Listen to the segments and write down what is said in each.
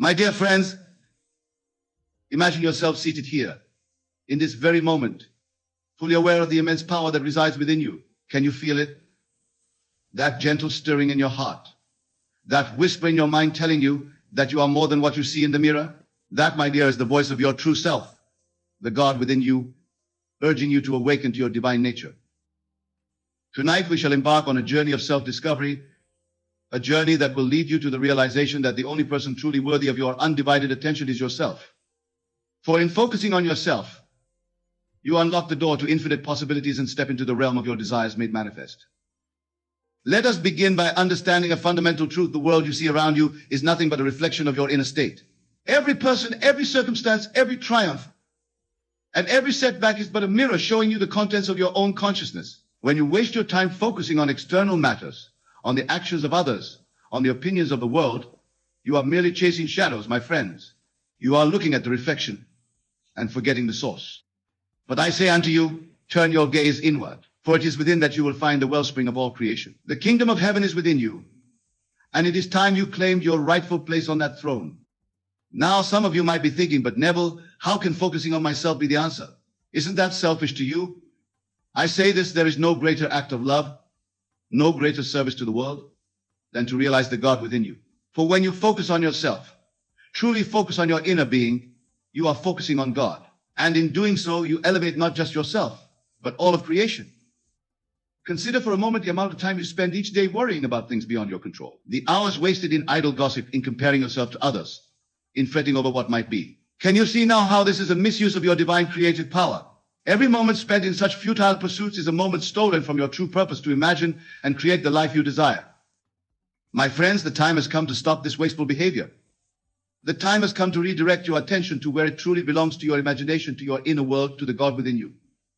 My dear friends, imagine yourself seated here, in this very moment, fully aware of the immense power that resides within you. Can you feel it? That gentle stirring in your heart, that whisper in your mind telling you that you are more than what you see in the mirror. That, my dear, is the voice of your true self, the God within you, urging you to awaken to your divine nature. Tonight we shall embark on a journey of self-discovery, a journey that will lead you to the realization that the only person truly worthy of your undivided attention is yourself. For in focusing on yourself, you unlock the door to infinite possibilities and step into the realm of your desires made manifest. Let us begin by understanding a fundamental truth. The world you see around you is nothing but a reflection of your inner state. Every person, every circumstance, every triumph, and every setback is but a mirror showing you the contents of your own consciousness. When you waste your time focusing on external matters, on the actions of others, on the opinions of the world, you are merely chasing shadows, my friends. You are looking at the reflection and forgetting the source. But I say unto you, turn your gaze inward, for it is within that you will find the wellspring of all creation. The kingdom of heaven is within you, and it is time you claimed your rightful place on that throne. Now some of you might be thinking, but Neville, how can focusing on myself be the answer? Isn't that selfish to you? I say this, there is no greater act of love, no greater service to the world than to realize the God within you. For when you focus on yourself, truly focus on your inner being, you are focusing on God. And in doing so, you elevate not just yourself, but all of creation. Consider for a moment the amount of time you spend each day worrying about things beyond your control. The hours wasted in idle gossip, in comparing yourself to others, in fretting over what might be. Can you see now how this is a misuse of your divine creative power? Every moment spent in such futile pursuits is a moment stolen from your true purpose to imagine and create the life you desire. My friends, the time has come to stop this wasteful behavior. The time has come to redirect your attention to where it truly belongs, to your imagination, to your inner world, to the God within you.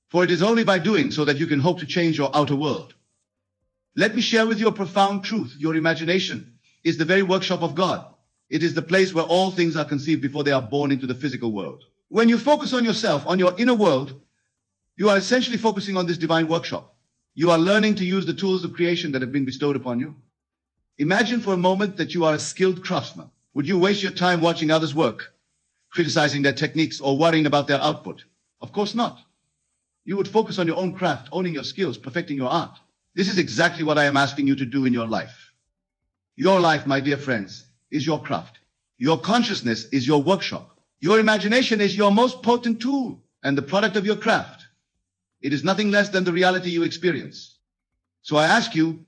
For it is only by doing so that you can hope to change your outer world. Let me share with you a profound truth. Your imagination is the very workshop of God. It is the place where all things are conceived before they are born into the physical world. When you focus on yourself, on your inner world, you are essentially focusing on this divine workshop. You are learning to use the tools of creation that have been bestowed upon you. Imagine for a moment that you are a skilled craftsman. Would you waste your time watching others work, criticizing their techniques, or worrying about their output? Of course not. You would focus on your own craft, owning your skills, perfecting your art. This is exactly what I am asking you to do in your life. Your life, my dear friends, is your craft. Your consciousness is your workshop. Your imagination is your most potent tool and the product of your craft. It is nothing less than the reality you experience. So I ask you,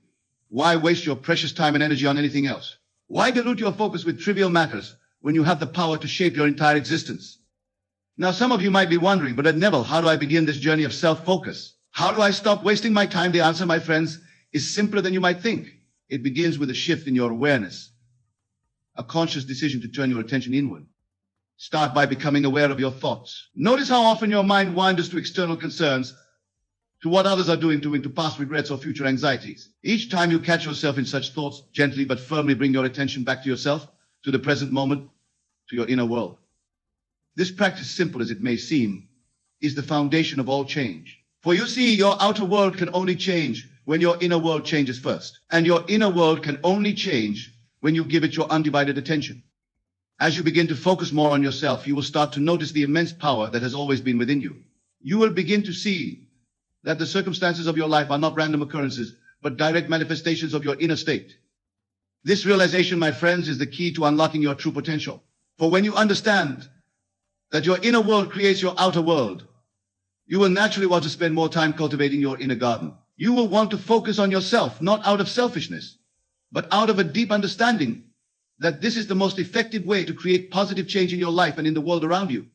why waste your precious time and energy on anything else? Why dilute your focus with trivial matters when you have the power to shape your entire existence? Now, some of you might be wondering, but Neville, how do I begin this journey of self-focus? How do I stop wasting my time? The answer, my friends, is simpler than you might think. It begins with a shift in your awareness, a conscious decision to turn your attention inward. Start by becoming aware of your thoughts. Notice how often your mind wanders to external concerns, to what others are doing, to past regrets or future anxieties. Each time you catch yourself in such thoughts, gently but firmly bring your attention back to yourself, to the present moment, to your inner world. This practice, simple as it may seem, is the foundation of all change. For you see, your outer world can only change when your inner world changes first. And your inner world can only change when you give it your undivided attention. As you begin to focus more on yourself, you will start to notice the immense power that has always been within you. You will begin to see that the circumstances of your life are not random occurrences, but direct manifestations of your inner state. This realization, my friends, is the key to unlocking your true potential. For when you understand that your inner world creates your outer world, you will naturally want to spend more time cultivating your inner garden. You will want to focus on yourself, not out of selfishness, but out of a deep understanding that this is the most effective way to create positive change in your life and in the world around you.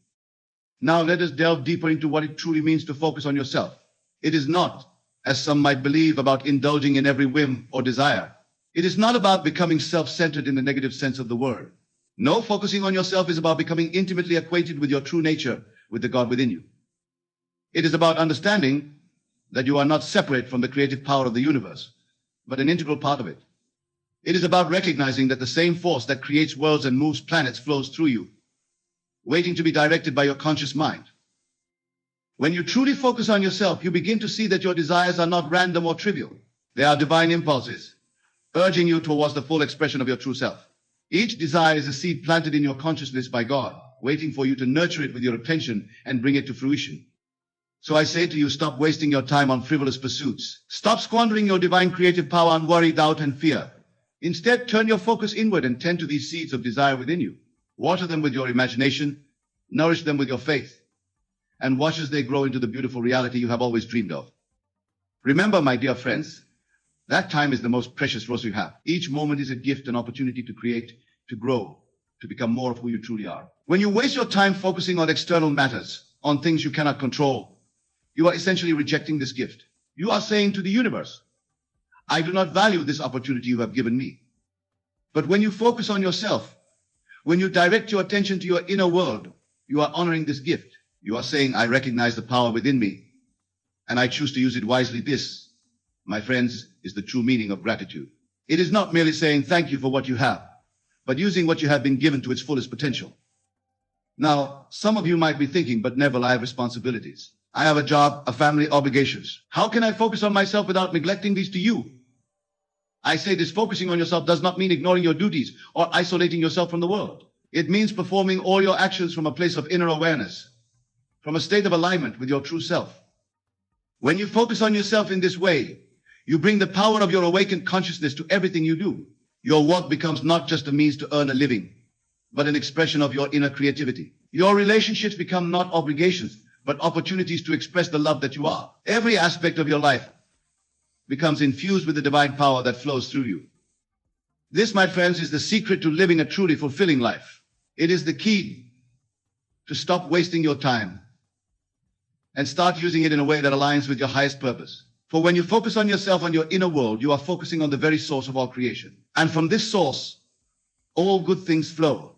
Now let us delve deeper into what it truly means to focus on yourself. It is not, as some might believe, about indulging in every whim or desire. It is not about becoming self-centered in the negative sense of the word. No, focusing on yourself is about becoming intimately acquainted with your true nature, with the God within you. It is about understanding that you are not separate from the creative power of the universe, but an integral part of it. It is about recognizing that the same force that creates worlds and moves planets flows through you, waiting to be directed by your conscious mind. When you truly focus on yourself, you begin to see that your desires are not random or trivial. They are divine impulses, urging you towards the full expression of your true self. Each desire is a seed planted in your consciousness by God, waiting for you to nurture it with your attention and bring it to fruition. So I say to you, stop wasting your time on frivolous pursuits. Stop squandering your divine creative power on worry, doubt, and fear. Instead, turn your focus inward and tend to these seeds of desire within you. Water them with your imagination, nourish them with your faith, and watch as they grow into the beautiful reality you have always dreamed of. Remember, my dear friends, that time is the most precious resource you have. Each moment is a gift, an opportunity to create, to grow, to become more of who you truly are. When you waste your time focusing on external matters, on things you cannot control, you are essentially rejecting this gift. You are saying to the universe, I do not value this opportunity you have given me. But when you focus on yourself, when you direct your attention to your inner world, you are honoring this gift. You are saying, I recognize the power within me, and I choose to use it wisely. This, my friends, is the true meaning of gratitude. It is not merely saying thank you for what you have, but using what you have been given to its fullest potential. Now, some of you might be thinking, but Neville, I have responsibilities. I have a job, a family, obligations. How can I focus on myself without neglecting these to you? I say this: focusing on yourself does not mean ignoring your duties or isolating yourself from the world. It means performing all your actions from a place of inner awareness, from a state of alignment with your true self. When you focus on yourself in this way, you bring the power of your awakened consciousness to everything you do. Your work becomes not just a means to earn a living, but an expression of your inner creativity. Your relationships become not obligations, but opportunities to express the love that you are. Every aspect of your life becomes infused with the divine power that flows through you. This, my friends, is the secret to living a truly fulfilling life. It is the key to stop wasting your time and start using it in a way that aligns with your highest purpose. For when you focus on yourself, on your inner world, you are focusing on the very source of all creation. And from this source, all good things flow.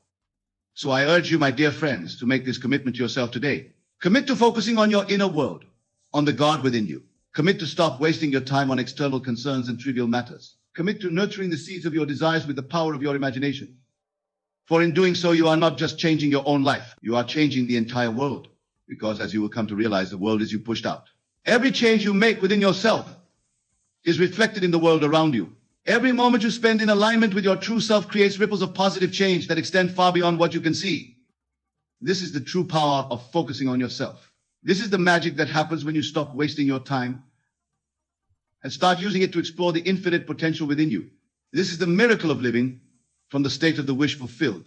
So I urge you, my dear friends, to make this commitment to yourself today. Commit to focusing on your inner world, on the God within you. Commit to stop wasting your time on external concerns and trivial matters. Commit to nurturing the seeds of your desires with the power of your imagination. For in doing so, you are not just changing your own life, you are changing the entire world. Because as you will come to realize, the world is you pushed out. Every change you make within yourself is reflected in the world around you. Every moment you spend in alignment with your true self creates ripples of positive change that extend far beyond what you can see. This is the true power of focusing on yourself. This is the magic that happens when you stop wasting your time and start using it to explore the infinite potential within you. This is the miracle of living from the state of the wish fulfilled,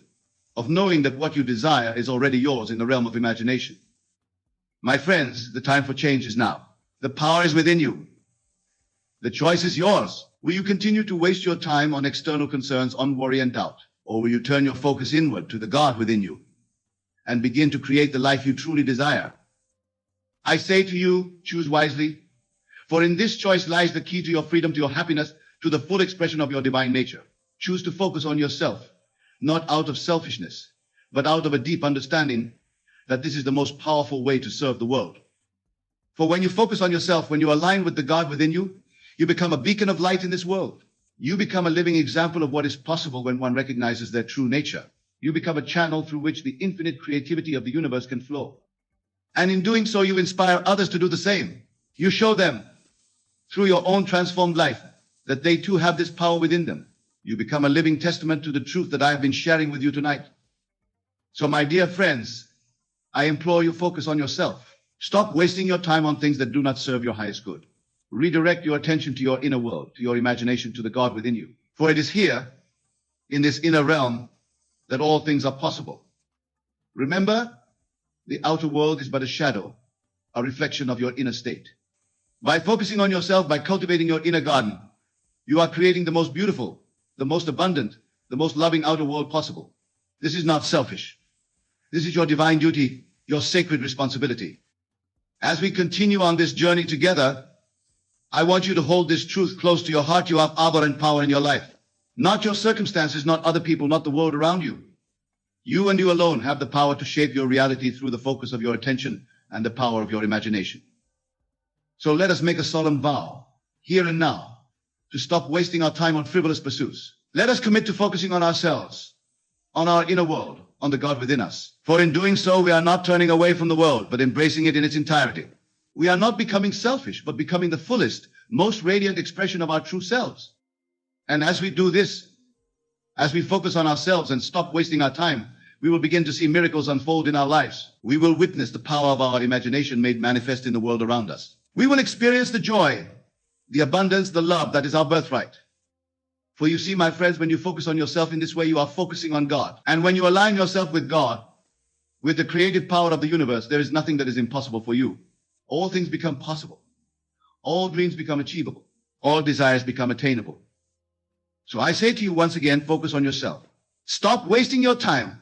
of knowing that what you desire is already yours in the realm of imagination. My friends, the time for change is now. The power is within you. The choice is yours. Will you continue to waste your time on external concerns, on worry and doubt? Or will you turn your focus inward to the God within you and begin to create the life you truly desire? I say to you, choose wisely, for in this choice lies the key to your freedom, to your happiness, to the full expression of your divine nature. Choose to focus on yourself, not out of selfishness, but out of a deep understanding that this is the most powerful way to serve the world. For when you focus on yourself, when you align with the God within you, you become a beacon of light in this world. You become a living example of what is possible when one recognizes their true nature. You become a channel through which the infinite creativity of the universe can flow. And in doing so, you inspire others to do the same. You show them, through your own transformed life, that they too have this power within them. You become a living testament to the truth that I have been sharing with you tonight. So, my dear friends, I implore you, focus on yourself. Stop wasting your time on things that do not serve your highest good. Redirect your attention to your inner world, to your imagination, to the God within you. For it is here, in this inner realm, that all things are possible. Remember, the outer world is but a shadow, a reflection of your inner state. By focusing on yourself, by cultivating your inner garden, you are creating the most beautiful, the most abundant, the most loving outer world possible. This is not selfish. This is your divine duty, your sacred responsibility. As we continue on this journey together, I want you to hold this truth close to your heart. You have power and power in your life. Not your circumstances, not other people, not the world around you. You and you alone have the power to shape your reality through the focus of your attention and the power of your imagination. So let us make a solemn vow, here and now, to stop wasting our time on frivolous pursuits. Let us commit to focusing on ourselves, on our inner world, on the God within us. For in doing so, we are not turning away from the world, but embracing it in its entirety. We are not becoming selfish, but becoming the fullest, most radiant expression of our true selves. And as we do this, As we focus on ourselves and stop wasting our time, we will begin to see miracles unfold in our lives. We will witness the power of our imagination made manifest in the world around us. We will experience the joy, the abundance, the love that is our birthright. For you see, my friends, when you focus on yourself in this way, you are focusing on God. And when you align yourself with God, with the creative power of the universe, there is nothing that is impossible for you. All things become possible. All dreams become achievable. All desires become attainable. So I say to you once again, focus on yourself. Stop wasting your time.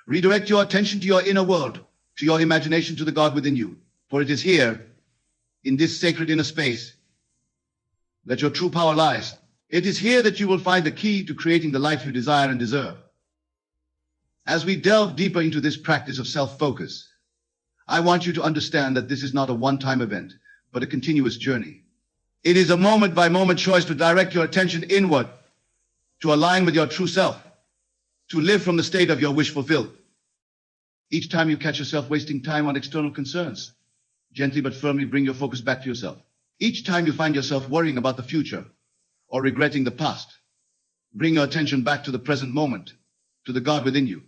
Redirect your attention to your inner world, to your imagination, to the God within you. For it is here, in this sacred inner space, that your true power lies. It is here that you will find the key to creating the life you desire and deserve. As we delve deeper into this practice of self-focus, I want you to understand that this is not a one-time event, but a continuous journey. It is a moment-by-moment choice to direct your attention inward, to align with your true self, to live from the state of your wish fulfilled. Each time you catch yourself wasting time on external concerns, gently but firmly bring your focus back to yourself. Each time you find yourself worrying about the future or regretting the past, bring your attention back to the present moment, to the God within you.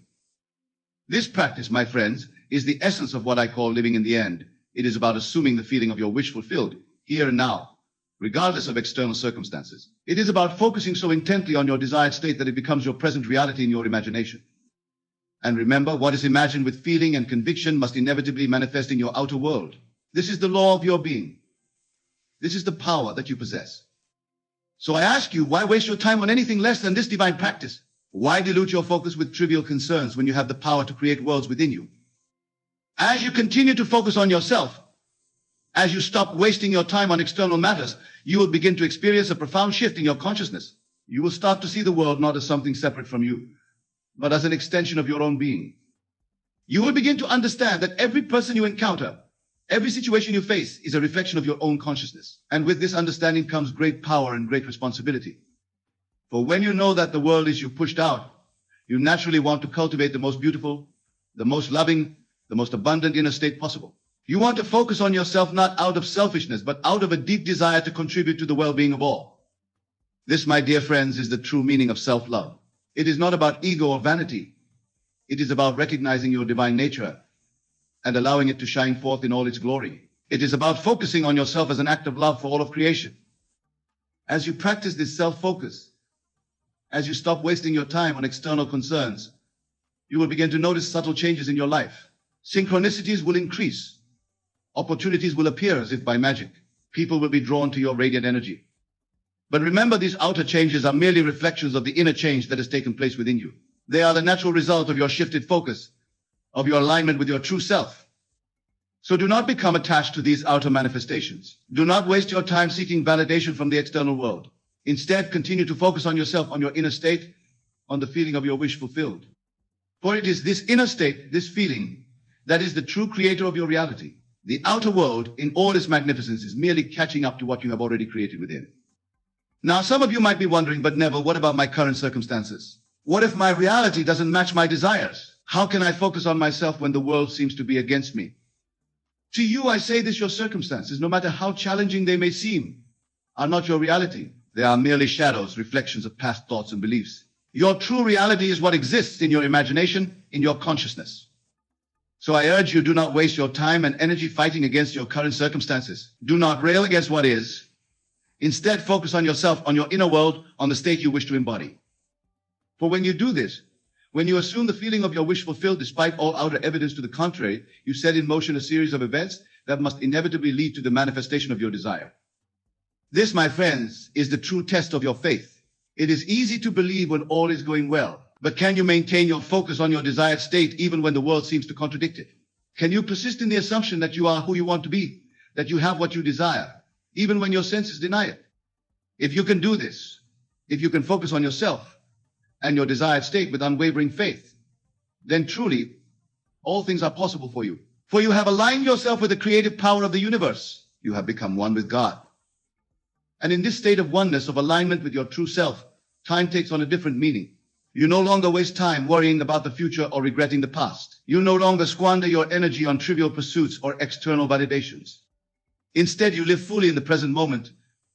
This practice, my friends, is the essence of what I call living in the end. It is about assuming the feeling of your wish fulfilled, here and now, regardless of external circumstances. It is about focusing so intently on your desired state that it becomes your present reality in your imagination. And remember, what is imagined with feeling and conviction must inevitably manifest in your outer world. This is the law of your being. This is the power that you possess. So I ask you, why waste your time on anything less than this divine practice? Why dilute your focus with trivial concerns when you have the power to create worlds within you? As you continue to focus on yourself, as you stop wasting your time on external matters, you will begin to experience a profound shift in your consciousness. You will start to see the world not as something separate from you, but as an extension of your own being. You will begin to understand that every person you encounter, every situation you face is a reflection of your own consciousness. And with this understanding comes great power and great responsibility. For when you know that the world is you pushed out, you naturally want to cultivate the most beautiful, the most loving, the most abundant inner state possible. You want to focus on yourself not out of selfishness, but out of a deep desire to contribute to the well-being of all. This, my dear friends, is the true meaning of self-love. It is not about ego or vanity. It is about recognizing your divine nature and allowing it to shine forth in all its glory. It is about focusing on yourself as an act of love for all of creation. As you practice this self-focus, as you stop wasting your time on external concerns, you will begin to notice subtle changes in your life. Synchronicities will increase. Opportunities will appear as if by magic. People will be drawn to your radiant energy. But remember, these outer changes are merely reflections of the inner change that has taken place within you. They are the natural result of your shifted focus, of your alignment with your true self. So do not become attached to these outer manifestations. Do not waste your time seeking validation from the external world. Instead, continue to focus on yourself, on your inner state, on the feeling of your wish fulfilled. For it is this inner state, this feeling, that is the true creator of your reality. The outer world, in all its magnificence, is merely catching up to what you have already created within. Now, some of you might be wondering, but Neville, what about my current circumstances? What if my reality doesn't match my desires? How can I focus on myself when the world seems to be against me? To you, I say this: your circumstances, no matter how challenging they may seem, are not your reality. They are merely shadows, reflections of past thoughts and beliefs. Your true reality is what exists in your imagination, in your consciousness. So I urge you, do not waste your time and energy fighting against your current circumstances. Do not rail against what is. Instead, focus on yourself, on your inner world, on the state you wish to embody. For when you do this, when you assume the feeling of your wish fulfilled despite all outer evidence to the contrary, you set in motion a series of events that must inevitably lead to the manifestation of your desire. This, my friends, is the true test of your faith. It is easy to believe when all is going well, but can you maintain your focus on your desired state even when the world seems to contradict it? Can you persist in the assumption that you are who you want to be, that you have what you desire, even when your senses deny it? If you can do this, if you can focus on yourself and your desired state with unwavering faith, then truly all things are possible for you. For you have aligned yourself with the creative power of the universe. You have become one with God. And in this state of oneness, of alignment with your true self, time takes on a different meaning. You no longer waste time worrying about the future or regretting the past. You no longer squander your energy on trivial pursuits or external validations. Instead, you live fully in the present moment,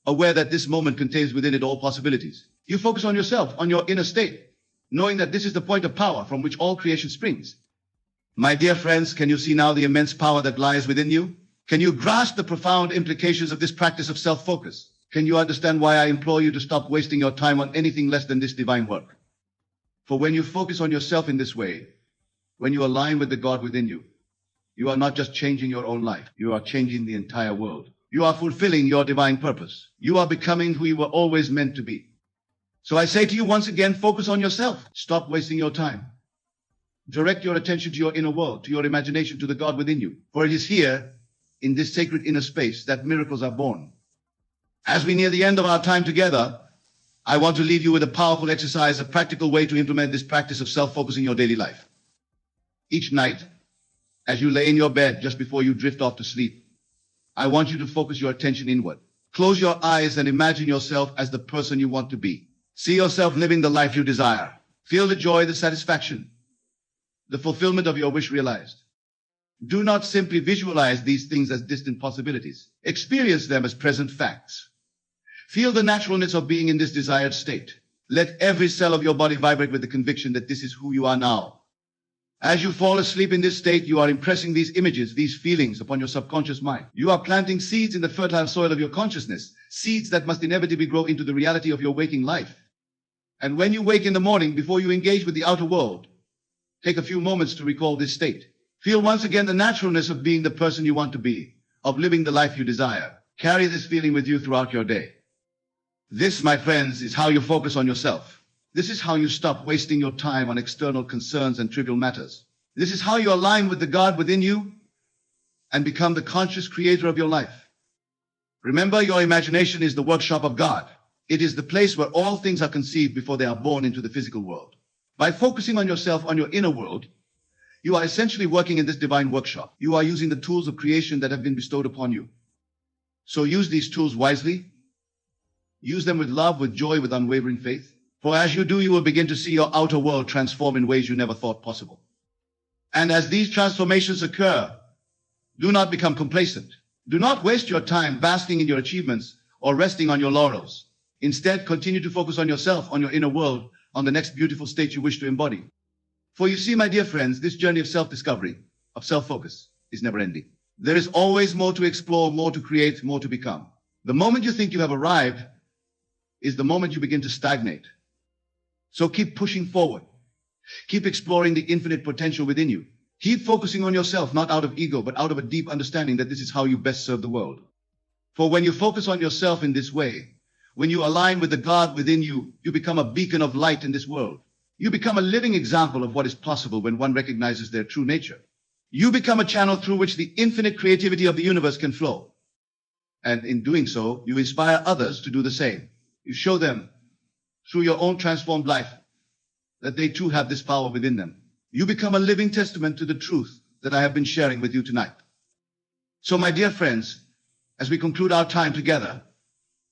aware that this moment contains within it all possibilities. You focus on yourself, on your inner state, knowing that this is the point of power from which all creation springs. My dear friends, can you see now the immense power that lies within you? Can you grasp the profound implications of this practice of self-focus? Can you understand why I implore you to stop wasting your time on anything less than this divine work? For when you focus on yourself in this way, when you align with the God within you, you are not just changing your own life, you are changing the entire world. You are fulfilling your divine purpose. You are becoming who you were always meant to be. So I say to you once again, focus on yourself. Stop wasting your time. Direct your attention to your inner world, to your imagination, to the God within you. For it is here, in this sacred inner space, that miracles are born. As we near the end of our time together, I want to leave you with a powerful exercise, a practical way to implement this practice of self-focus in your daily life. Each night, as you lay in your bed just before you drift off to sleep, I want you to focus your attention inward. Close your eyes and imagine yourself as the person you want to be. See yourself living the life you desire. Feel the joy, the satisfaction, the fulfillment of your wish realized. Do not simply visualize these things as distant possibilities. Experience them as present facts. Feel the naturalness of being in this desired state. Let every cell of your body vibrate with the conviction that this is who you are now. As you fall asleep in this state, you are impressing these images, these feelings upon your subconscious mind. You are planting seeds in the fertile soil of your consciousness, seeds that must inevitably grow into the reality of your waking life. And when you wake in the morning, before you engage with the outer world, take a few moments to recall this state. Feel once again the naturalness of being the person you want to be, of living the life you desire. Carry this feeling with you throughout your day. This, my friends, is how you focus on yourself. This is how you stop wasting your time on external concerns and trivial matters. This is how you align with the God within you and become the conscious creator of your life. Remember, your imagination is the workshop of God. It is the place where all things are conceived before they are born into the physical world. By focusing on yourself, on your inner world, you are essentially working in this divine workshop. You are using the tools of creation that have been bestowed upon you. So use these tools wisely. Use them with love, with joy, with unwavering faith. For as you do, you will begin to see your outer world transform in ways you never thought possible. And as these transformations occur, do not become complacent. Do not waste your time basking in your achievements or resting on your laurels. Instead, continue to focus on yourself, on your inner world, on the next beautiful state you wish to embody. For you see, my dear friends, this journey of self-discovery, of self-focus, is never-ending. There is always more to explore, more to create, more to become. The moment you think you have arrived is the moment you begin to stagnate. So keep pushing forward. Keep exploring the infinite potential within you. Keep focusing on yourself, not out of ego, but out of a deep understanding that this is how you best serve the world. For when you focus on yourself in this way, when you align with the God within you, you become a beacon of light in this world. You become a living example of what is possible when one recognizes their true nature. You become a channel through which the infinite creativity of the universe can flow. And in doing so, you inspire others to do the same. You show them, through your own transformed life, that they too have this power within them. You become a living testament to the truth that I have been sharing with you tonight. So, my dear friends, as we conclude our time together,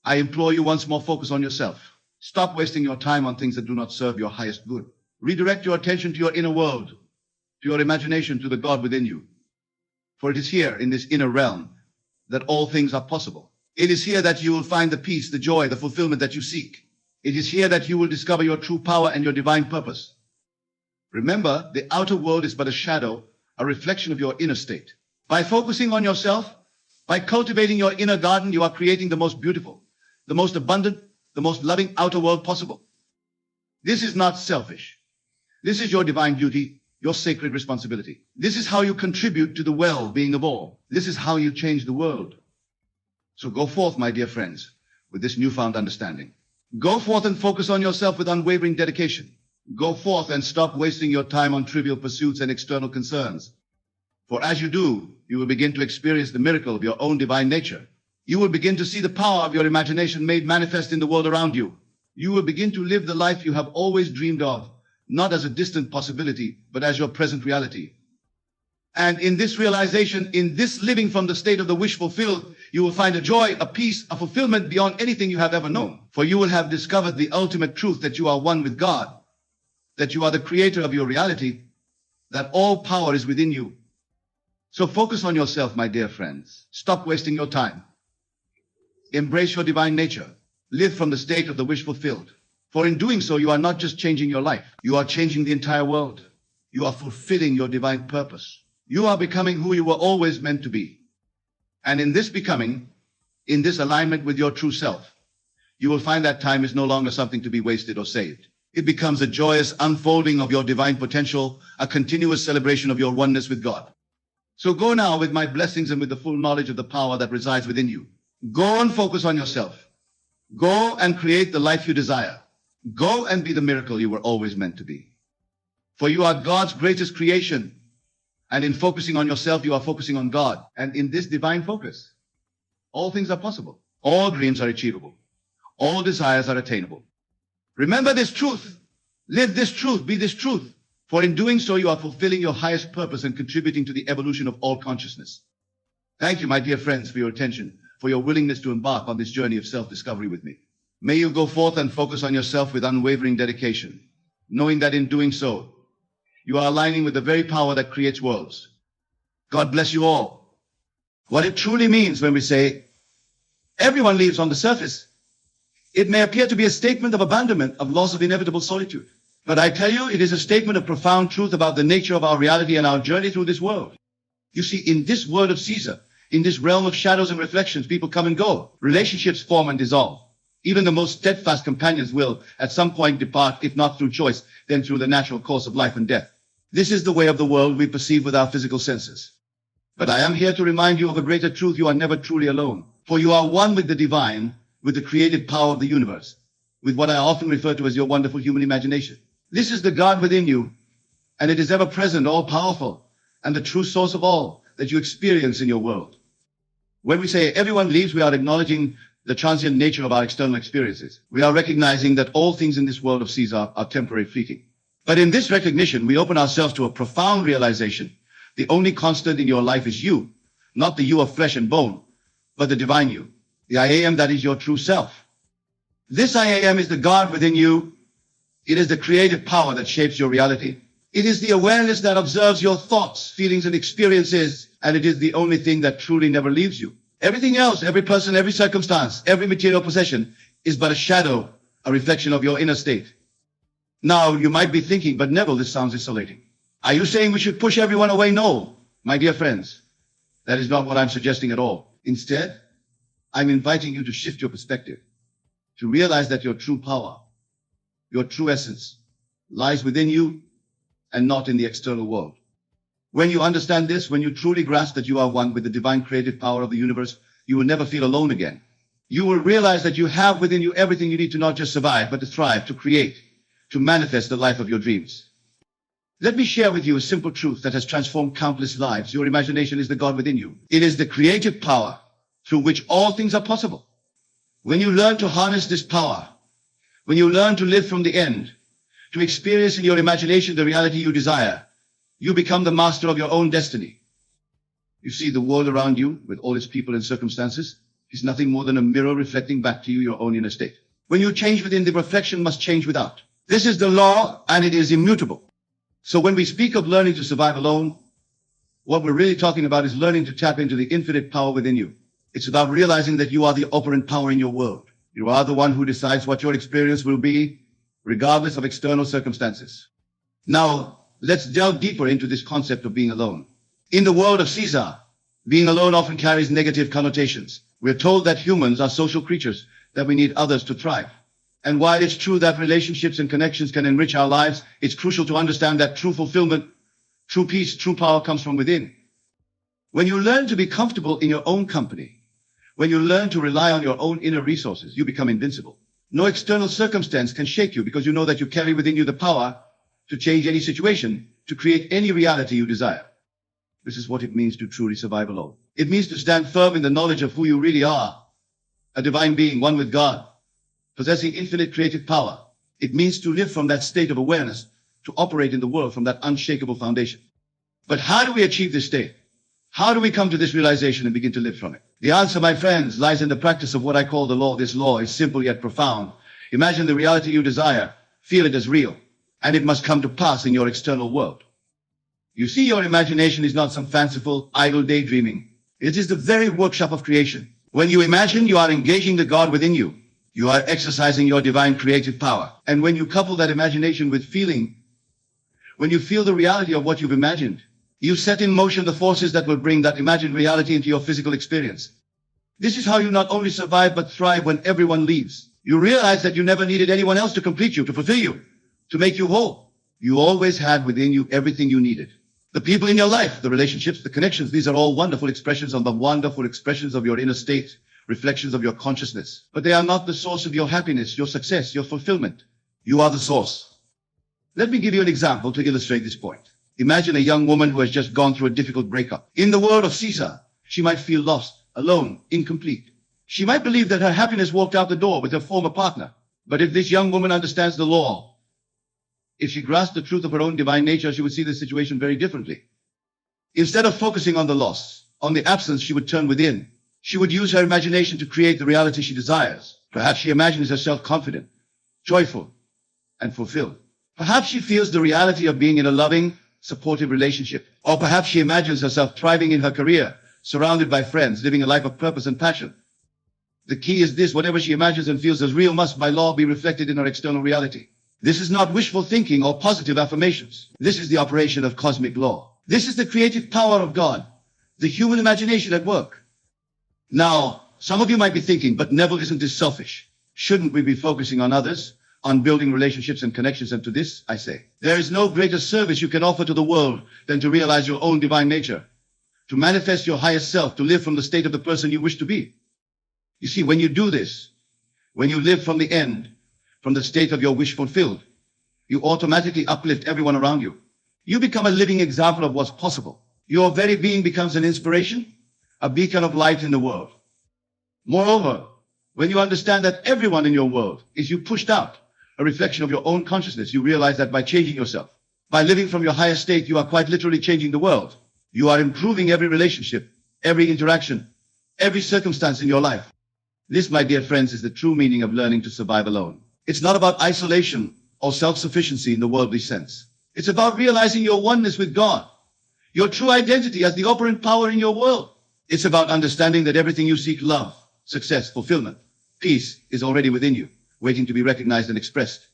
I implore you once more, focus on yourself. Stop wasting your time on things that do not serve your highest good. Redirect your attention to your inner world, to your imagination, to the God within you. For it is here, in this inner realm, that all things are possible. It is here that you will find the peace, the joy, the fulfillment that you seek. It is here that you will discover your true power and your divine purpose. Remember, the outer world is but a shadow, a reflection of your inner state. By focusing on yourself, by cultivating your inner garden, you are creating the most beautiful, the most abundant, the most loving outer world possible. This is not selfish. This is your divine duty, your sacred responsibility. This is how you contribute to the well-being of all. This is how you change the world. So go forth, my dear friends, with this newfound understanding. Go forth and focus on yourself with unwavering dedication. Go forth and stop wasting your time on trivial pursuits and external concerns. For as you do, you will begin to experience the miracle of your own divine nature. You will begin to see the power of your imagination made manifest in the world around you. You will begin to live the life you have always dreamed of, not as a distant possibility, but as your present reality. And in this realization, in this living from the state of the wish fulfilled, you will find a joy, a peace, a fulfillment beyond anything you have ever known. For you will have discovered the ultimate truth that you are one with God, that you are the creator of your reality, that all power is within you. So focus on yourself, my dear friends. Stop wasting your time. Embrace your divine nature. Live from the state of the wish fulfilled. For in doing so, you are not just changing your life. You are changing the entire world. You are fulfilling your divine purpose. You are becoming who you were always meant to be. And in this becoming, in this alignment with your true self, you will find that time is no longer something to be wasted or saved. It becomes a joyous unfolding of your divine potential, a continuous celebration of your oneness with God. So go now with my blessings and with the full knowledge of the power that resides within you. Go and focus on yourself. Go and create the life you desire. Go and be the miracle you were always meant to be. For you are God's greatest creation. And in focusing on yourself, you are focusing on God. And in this divine focus, all things are possible. All dreams are achievable. All desires are attainable. Remember this truth. Live this truth. Be this truth. For in doing so, you are fulfilling your highest purpose and contributing to the evolution of all consciousness. Thank you, my dear friends, for your attention, for your willingness to embark on this journey of self-discovery with me. May you go forth and focus on yourself with unwavering dedication, knowing that in doing so, you are aligning with the very power that creates worlds. God bless you all. What it truly means when we say, everyone lives on the surface, it may appear to be a statement of abandonment, of loss of inevitable solitude. But I tell you, it is a statement of profound truth about the nature of our reality and our journey through this world. You see, in this world of Caesar, in this realm of shadows and reflections, people come and go. Relationships form and dissolve. Even the most steadfast companions will, at some point, depart, if not through choice, then through the natural course of life and death. This is the way of the world we perceive with our physical senses. But I am here to remind you of a greater truth. You are never truly alone. For you are one with the divine, with the creative power of the universe, with what I often refer to as your wonderful human imagination. This is the God within you, and it is ever present, all powerful, and the true source of all that you experience in your world. When we say everyone leaves, we are acknowledging the transient nature of our external experiences. We are recognizing that all things in this world of Caesar are temporary, fleeting. But in this recognition, we open ourselves to a profound realization. The only constant in your life is you, not the you of flesh and bone, but the divine you, the I am that is your true self. This I am is the God within you. It is the creative power that shapes your reality. It is the awareness that observes your thoughts, feelings, and experiences, and it is the only thing that truly never leaves you. Everything else, every person, every circumstance, every material possession is but a shadow, a reflection of your inner state. Now, you might be thinking, but Neville, this sounds isolating. Are you saying we should push everyone away? No, my dear friends, that is not what I'm suggesting at all. Instead, I'm inviting you to shift your perspective, to realize that your true power, your true essence, lies within you and not in the external world. When you understand this, when you truly grasp that you are one with the divine creative power of the universe, you will never feel alone again. You will realize that you have within you everything you need to not just survive, but to thrive, to create, to manifest the life of your dreams. Let me share with you a simple truth that has transformed countless lives. Your imagination is the God within you. It is the creative power through which all things are possible. When you learn to harness this power, when you learn to live from the end, to experience in your imagination the reality you desire, you become the master of your own destiny. You see, the world around you, with all its people and circumstances, is nothing more than a mirror reflecting back to you your own inner state. When you change within, the reflection must change without. This is the law, and it is immutable. So when we speak of learning to survive alone, what we're really talking about is learning to tap into the infinite power within you. It's about realizing that you are the operant power in your world. You are the one who decides what your experience will be, regardless of external circumstances. Now, let's delve deeper into this concept of being alone. In the world of Caesar, being alone often carries negative connotations. We're told that humans are social creatures, that we need others to thrive. And while it's true that relationships and connections can enrich our lives, it's crucial to understand that true fulfillment, true peace, true power comes from within. When you learn to be comfortable in your own company, when you learn to rely on your own inner resources, you become invincible. No external circumstance can shake you because you know that you carry within you the power to change any situation, to create any reality you desire. This is what it means to truly survive alone. It means to stand firm in the knowledge of who you really are, a divine being, one with God, possessing infinite creative power. It means to live from that state of awareness, to operate in the world from that unshakable foundation. But how do we achieve this state? How do we come to this realization and begin to live from it? The answer, my friends, lies in the practice of what I call the law. This law is simple yet profound. Imagine the reality you desire, feel it as real, and it must come to pass in your external world. You see, your imagination is not some fanciful, idle daydreaming. It is the very workshop of creation. When you imagine, you are engaging the God within you. You are exercising your divine creative power. And when you couple that imagination with feeling, when you feel the reality of what you've imagined, you set in motion the forces that will bring that imagined reality into your physical experience. This is how you not only survive but thrive when everyone leaves. You realize that you never needed anyone else to complete you, to fulfill you, to make you whole. You always had within you everything you needed. The people in your life, the relationships, the connections, these are all wonderful expressions of your inner state, reflections of your consciousness. But they are not the source of your happiness, your success, your fulfillment. You are the source. Let me give you an example to illustrate this point. Imagine a young woman who has just gone through a difficult breakup. In the world of Caesar, she might feel lost, alone, incomplete. She might believe that her happiness walked out the door with her former partner. But if this young woman understands the law, if she grasped the truth of her own divine nature, she would see the situation very differently. Instead of focusing on the loss, on the absence, she would turn within. She would use her imagination to create the reality she desires. Perhaps she imagines herself confident, joyful, and fulfilled. Perhaps she feels the reality of being in a loving, supportive relationship. Or perhaps she imagines herself thriving in her career, surrounded by friends, living a life of purpose and passion. The key is this: whatever she imagines and feels as real must by law be reflected in her external reality. This is not wishful thinking or positive affirmations. This is the operation of cosmic law. This is the creative power of God, the human imagination at work. Now, some of you might be thinking, but Neville, isn't this selfish? Shouldn't we be focusing on others, on building relationships and connections? And to this, I say, there is no greater service you can offer to the world than to realize your own divine nature, to manifest your highest self, to live from the state of the person you wish to be. You see, when you do this, when you live from the end, from the state of your wish fulfilled, you automatically uplift everyone around you. You become a living example of what's possible. Your very being becomes an inspiration, a beacon of light in the world. Moreover, when you understand that everyone in your world is you pushed out, a reflection of your own consciousness, you realize that by changing yourself, by living from your higher state, you are quite literally changing the world. You are improving every relationship, every interaction, every circumstance in your life. This, my dear friends, is the true meaning of learning to survive alone. It's not about isolation or self-sufficiency in the worldly sense. It's about realizing your oneness with God, your true identity as the operant power in your world. It's about understanding that everything you seek, love, success, fulfillment, peace, is already within you, waiting to be recognized and expressed.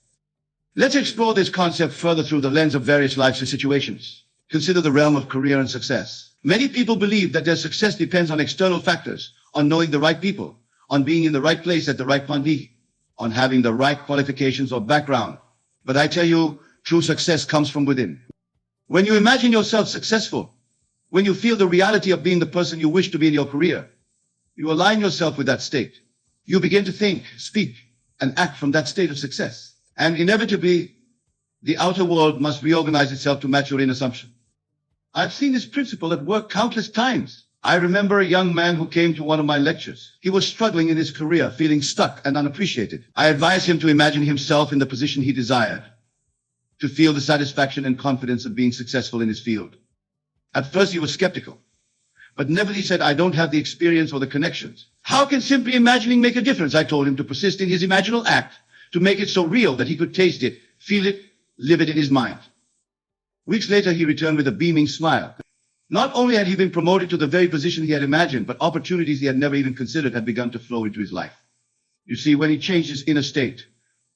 Let's explore this concept further through the lens of various lives and situations. Consider the realm of career and success. Many people believe that their success depends on external factors, on knowing the right people, on being in the right place at the right point, on having the right qualifications or background. But I tell you, true success comes from within. When you imagine yourself successful, when you feel the reality of being the person you wish to be in your career, you align yourself with that state. You begin to think, speak, and act from that state of success. And inevitably, the outer world must reorganize itself to match your inner assumption. I've seen this principle at work countless times. I remember a young man who came to one of my lectures. He was struggling in his career, feeling stuck and unappreciated. I advised him to imagine himself in the position he desired, to feel the satisfaction and confidence of being successful in his field. At first he was skeptical, but never, he said, I don't have the experience or the connections. How can simply imagining make a difference? I told him to persist in his imaginal act, to make it so real that he could taste it, feel it, live it in his mind. Weeks later, he returned with a beaming smile. Not only had he been promoted to the very position he had imagined, but opportunities he had never even considered had begun to flow into his life. You see, when he changed his inner state,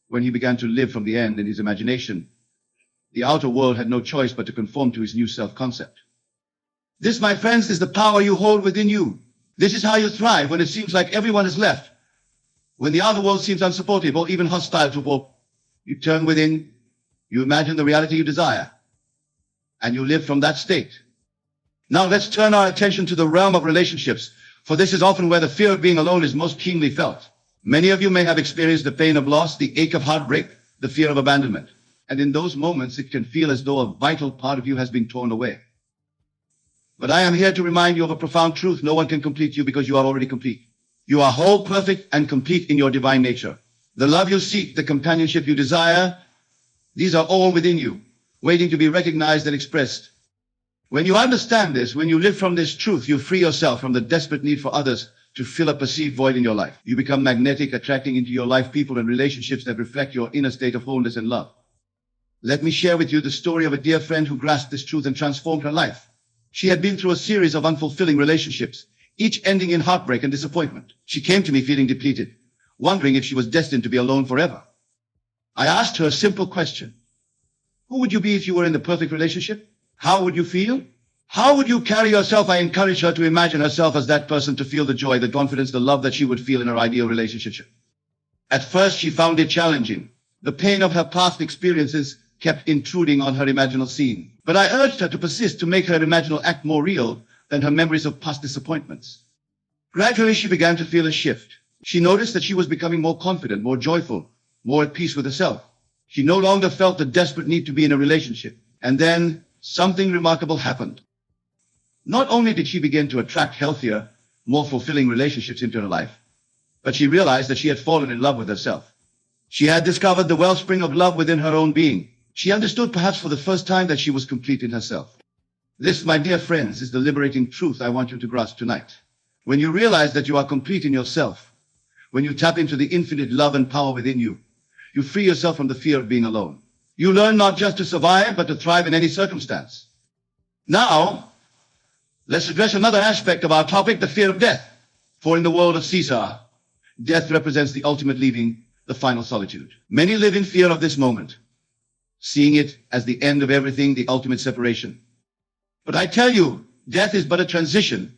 when he began to live from the end in his imagination, the outer world had no choice but to conform to his new self-concept. This, my friends, is the power you hold within you. This is how you thrive when it seems like everyone has left. When the outer world seems unsupportive or even hostile to hope, you turn within, you imagine the reality you desire, and you live from that state. Now let's turn our attention to the realm of relationships, for this is often where the fear of being alone is most keenly felt. Many of you may have experienced the pain of loss, the ache of heartbreak, the fear of abandonment. And in those moments, it can feel as though a vital part of you has been torn away. But I am here to remind you of a profound truth. No one can complete you because you are already complete. You are whole, perfect, and complete in your divine nature. The love you seek, the companionship you desire, these are all within you, waiting to be recognized and expressed. When you understand this, when you live from this truth, you free yourself from the desperate need for others to fill a perceived void in your life. You become magnetic, attracting into your life people and relationships that reflect your inner state of wholeness and love. Let me share with you the story of a dear friend who grasped this truth and transformed her life. She had been through a series of unfulfilling relationships, each ending in heartbreak and disappointment. She came to me feeling depleted, wondering if she was destined to be alone forever. I asked her a simple question. Who would you be if you were in the perfect relationship? How would you feel? How would you carry yourself? I encouraged her to imagine herself as that person, to feel the joy, the confidence, the love that she would feel in her ideal relationship. At first, she found it challenging. The pain of her past experiences kept intruding on her imaginal scene. But I urged her to persist, to make her imaginal act more real than her memories of past disappointments. Gradually, she began to feel a shift. She noticed that she was becoming more confident, more joyful, more at peace with herself. She no longer felt the desperate need to be in a relationship. And then something remarkable happened. Not only did she begin to attract healthier, more fulfilling relationships into her life, but she realized that she had fallen in love with herself. She had discovered the wellspring of love within her own being. She understood, perhaps for the first time, that she was complete in herself. This, my dear friends, is the liberating truth I want you to grasp tonight. When you realize that you are complete in yourself, when you tap into the infinite love and power within you, you free yourself from the fear of being alone. You learn not just to survive, but to thrive in any circumstance. Now, let's address another aspect of our topic, the fear of death. For in the world of Caesar, death represents the ultimate leaving, the final solitude. Many live in fear of this moment, seeing it as the end of everything, the ultimate separation. But I tell you, death is but a transition,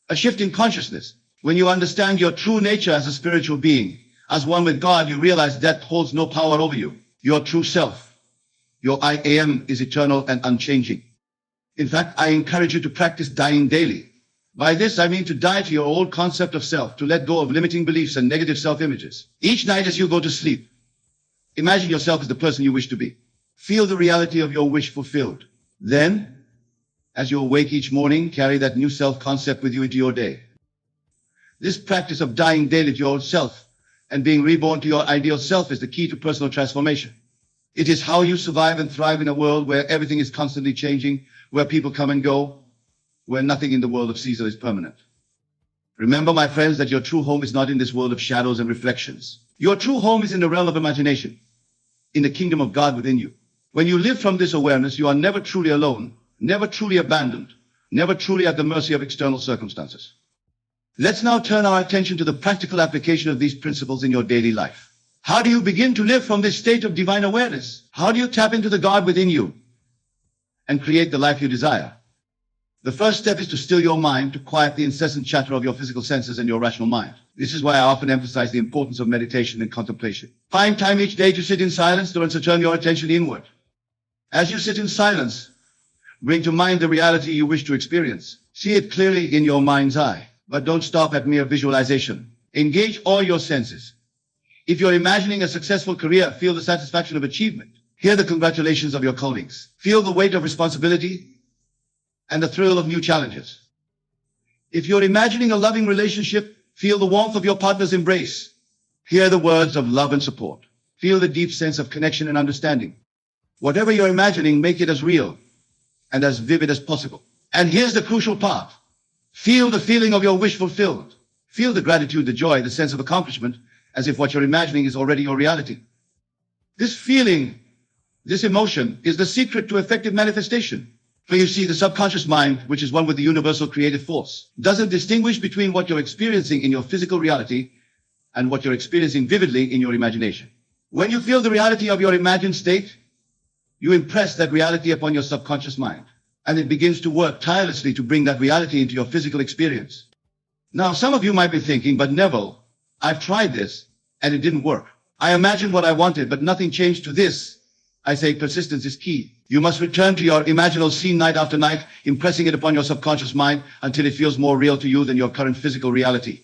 a shift in consciousness. When you understand your true nature as a spiritual being, as one with God, you realize death holds no power over you. Your true self, your I am, is eternal and unchanging. In fact, I encourage you to practice dying daily. By this, I mean to die to your old concept of self, to let go of limiting beliefs and negative self-images. Each night as you go to sleep, imagine yourself as the person you wish to be. Feel the reality of your wish fulfilled. Then, as you awake each morning, carry that new self-concept with you into your day. This practice of dying daily to your old self and being reborn to your ideal self is the key to personal transformation. It is how you survive and thrive in a world where everything is constantly changing, where people come and go, where nothing in the world of Caesar is permanent. Remember, my friends, that your true home is not in this world of shadows and reflections. Your true home is in the realm of imagination, in the kingdom of God within you. When you live from this awareness, you are never truly alone, never truly abandoned, never truly at the mercy of external circumstances. Let's now turn our attention to the practical application of these principles in your daily life. How do you begin to live from this state of divine awareness? How do you tap into the God within you and create the life you desire? The first step is to still your mind, to quiet the incessant chatter of your physical senses and your rational mind. This is why I often emphasize the importance of meditation and contemplation. Find time each day to sit in silence, to turn your attention inward. As you sit in silence, bring to mind the reality you wish to experience. See it clearly in your mind's eye. But don't stop at mere visualization. Engage all your senses. If you're imagining a successful career, feel the satisfaction of achievement. Hear the congratulations of your colleagues. Feel the weight of responsibility and the thrill of new challenges. If you're imagining a loving relationship, feel the warmth of your partner's embrace. Hear the words of love and support. Feel the deep sense of connection and understanding. Whatever you're imagining, make it as real and as vivid as possible. And here's the crucial part. Feel the feeling of your wish fulfilled. Feel the gratitude, the joy, the sense of accomplishment, as if what you're imagining is already your reality. This feeling, this emotion, is the secret to effective manifestation. For you see, the subconscious mind, which is one with the universal creative force, doesn't distinguish between what you're experiencing in your physical reality and what you're experiencing vividly in your imagination. When you feel the reality of your imagined state, you impress that reality upon your subconscious mind, and it begins to work tirelessly to bring that reality into your physical experience. Now, some of you might be thinking, but Neville, I've tried this, and it didn't work. I imagined what I wanted, but nothing changed to this. I say persistence is key. You must return to your imaginal scene night after night, impressing it upon your subconscious mind until it feels more real to you than your current physical reality.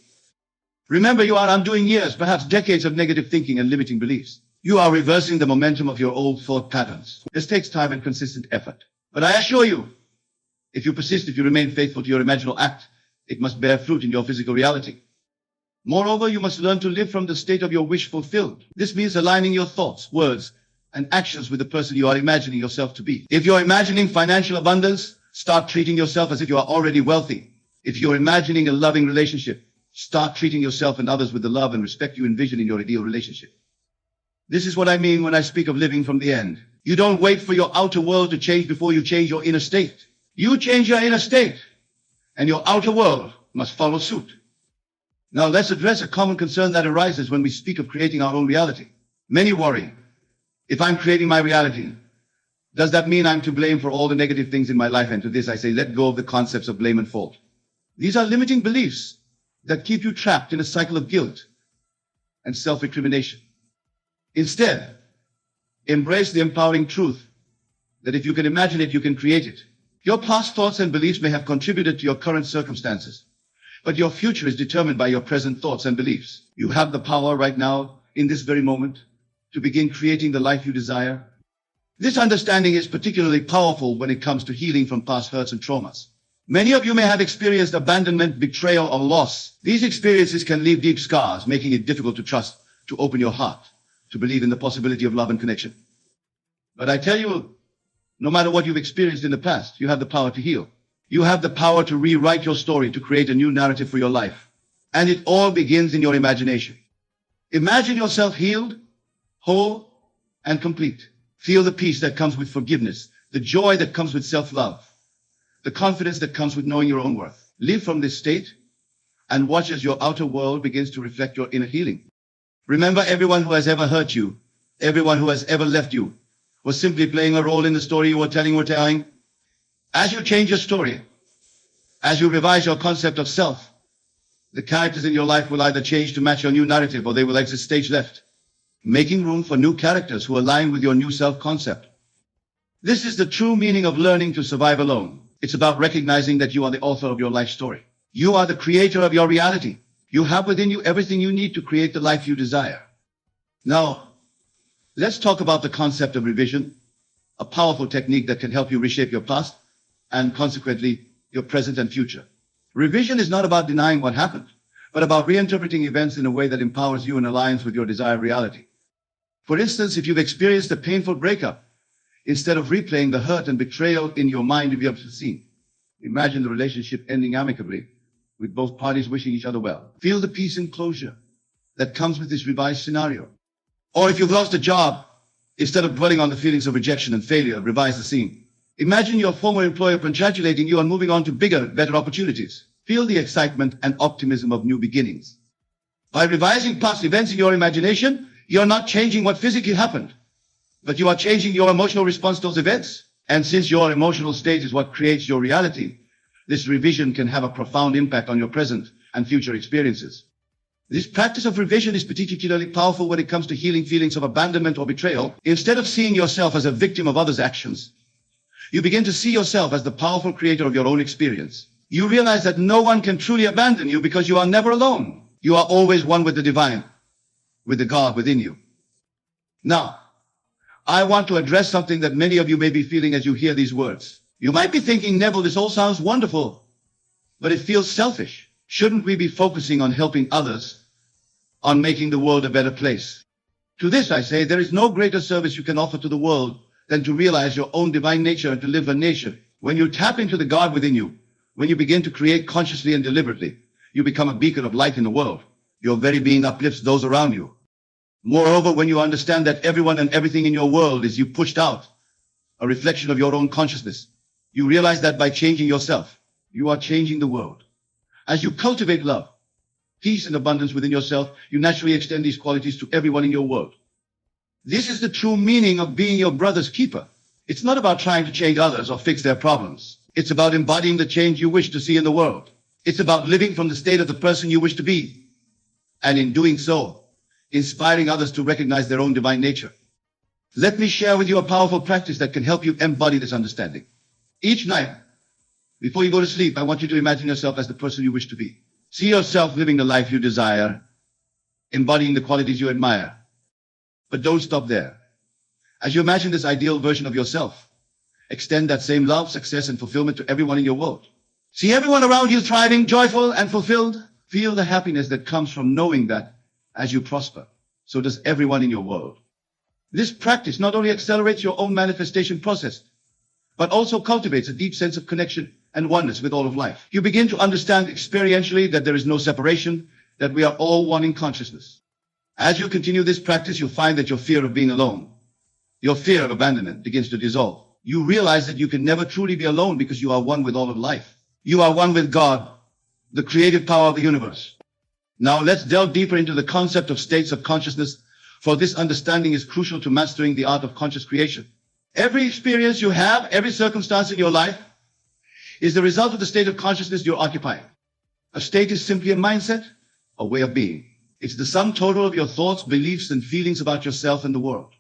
Remember, you are undoing years, perhaps decades of negative thinking and limiting beliefs. You are reversing the momentum of your old thought patterns. This takes time and consistent effort. But I assure you, if you persist, if you remain faithful to your imaginal act, it must bear fruit in your physical reality. Moreover, you must learn to live from the state of your wish fulfilled. This means aligning your thoughts, words, and actions with the person you are imagining yourself to be. If you're imagining financial abundance, start treating yourself as if you are already wealthy. If you're imagining a loving relationship, start treating yourself and others with the love and respect you envision in your ideal relationship. This is what I mean when I speak of living from the end. You don't wait for your outer world to change before you change your inner state. You change your inner state, and your outer world must follow suit. Now let's address a common concern that arises when we speak of creating our own reality. Many worry, if I'm creating my reality, does that mean I'm to blame for all the negative things in my life? And to this I say, let go of the concepts of blame and fault. These are limiting beliefs that keep you trapped in a cycle of guilt and self-recrimination. Instead, embrace the empowering truth that if you can imagine it, you can create it. Your past thoughts and beliefs may have contributed to your current circumstances, but your future is determined by your present thoughts and beliefs. You have the power right now, in this very moment, to begin creating the life you desire. This understanding is particularly powerful when it comes to healing from past hurts and traumas. Many of you may have experienced abandonment, betrayal, or loss. These experiences can leave deep scars, making it difficult to trust, to open your heart, to believe in the possibility of love and connection. But I tell you, no matter what you've experienced in the past, you have the power to heal. You have the power to rewrite your story, to create a new narrative for your life. And it all begins in your imagination. Imagine yourself healed, whole, and complete. Feel the peace that comes with forgiveness, the joy that comes with self-love, the confidence that comes with knowing your own worth. Live from this state and watch as your outer world begins to reflect your inner healing. Remember, everyone who has ever hurt you, everyone who has ever left you, was simply playing a role in the story you were telling. As you change your story, as you revise your concept of self, the characters in your life will either change to match your new narrative, or they will exit stage left, making room for new characters who align with your new self-concept. This is the true meaning of learning to survive alone. It's about recognizing that you are the author of your life story. You are the creator of your reality. You have within you everything you need to create the life you desire. Now, let's talk about the concept of revision, a powerful technique that can help you reshape your past and consequently your present and future. Revision is not about denying what happened, but about reinterpreting events in a way that empowers you in alliance with your desired reality. For instance, if you've experienced a painful breakup, instead of replaying the hurt and betrayal in your mind you have seen, imagine the relationship ending amicably, with both parties wishing each other well. Feel the peace and closure that comes with this revised scenario. Or if you've lost a job, instead of dwelling on the feelings of rejection and failure, revise the scene. Imagine your former employer congratulating you on moving on to bigger, better opportunities. Feel the excitement and optimism of new beginnings. By revising past events in your imagination, you're not changing what physically happened, but you are changing your emotional response to those events. And since your emotional state is what creates your reality, this revision can have a profound impact on your present and future experiences. This practice of revision is particularly powerful when it comes to healing feelings of abandonment or betrayal. Instead of seeing yourself as a victim of others' actions, you begin to see yourself as the powerful creator of your own experience. You realize that no one can truly abandon you because you are never alone. You are always one with the divine, with the God within you. Now, I want to address something that many of you may be feeling as you hear these words. You might be thinking, Neville, this all sounds wonderful, but it feels selfish. Shouldn't we be focusing on helping others, on making the world a better place? To this I say, there is no greater service you can offer to the world than to realize your own divine nature and to live a nature. When you tap into the God within you, when you begin to create consciously and deliberately, you become a beacon of light in the world. Your very being uplifts those around you. Moreover, when you understand that everyone and everything in your world is you pushed out, a reflection of your own consciousness, you realize that by changing yourself, you are changing the world. As you cultivate love, peace, and abundance within yourself, you naturally extend these qualities to everyone in your world. This is the true meaning of being your brother's keeper. It's not about trying to change others or fix their problems. It's about embodying the change you wish to see in the world. It's about living from the state of the person you wish to be. And in doing so, inspiring others to recognize their own divine nature. Let me share with you a powerful practice that can help you embody this understanding. Each night, before you go to sleep, I want you to imagine yourself as the person you wish to be. See yourself living the life you desire, embodying the qualities you admire. But don't stop there. As you imagine this ideal version of yourself, extend that same love, success, and fulfillment to everyone in your world. See everyone around you thriving, joyful, and fulfilled. Feel the happiness that comes from knowing that as you prosper, so does everyone in your world. This practice not only accelerates your own manifestation process, but also cultivates a deep sense of connection and oneness with all of life. You begin to understand experientially that there is no separation, that we are all one in consciousness. As you continue this practice, you'll find that your fear of being alone, your fear of abandonment begins to dissolve. You realize that you can never truly be alone because you are one with all of life. You are one with God, the creative power of the universe. Now let's delve deeper into the concept of states of consciousness, for this understanding is crucial to mastering the art of conscious creation. Every experience you have, every circumstance in your life, is the result of the state of consciousness you're occupying. A state is simply a mindset, a way of being. It's the sum total of your thoughts, beliefs, and feelings about yourself and the world.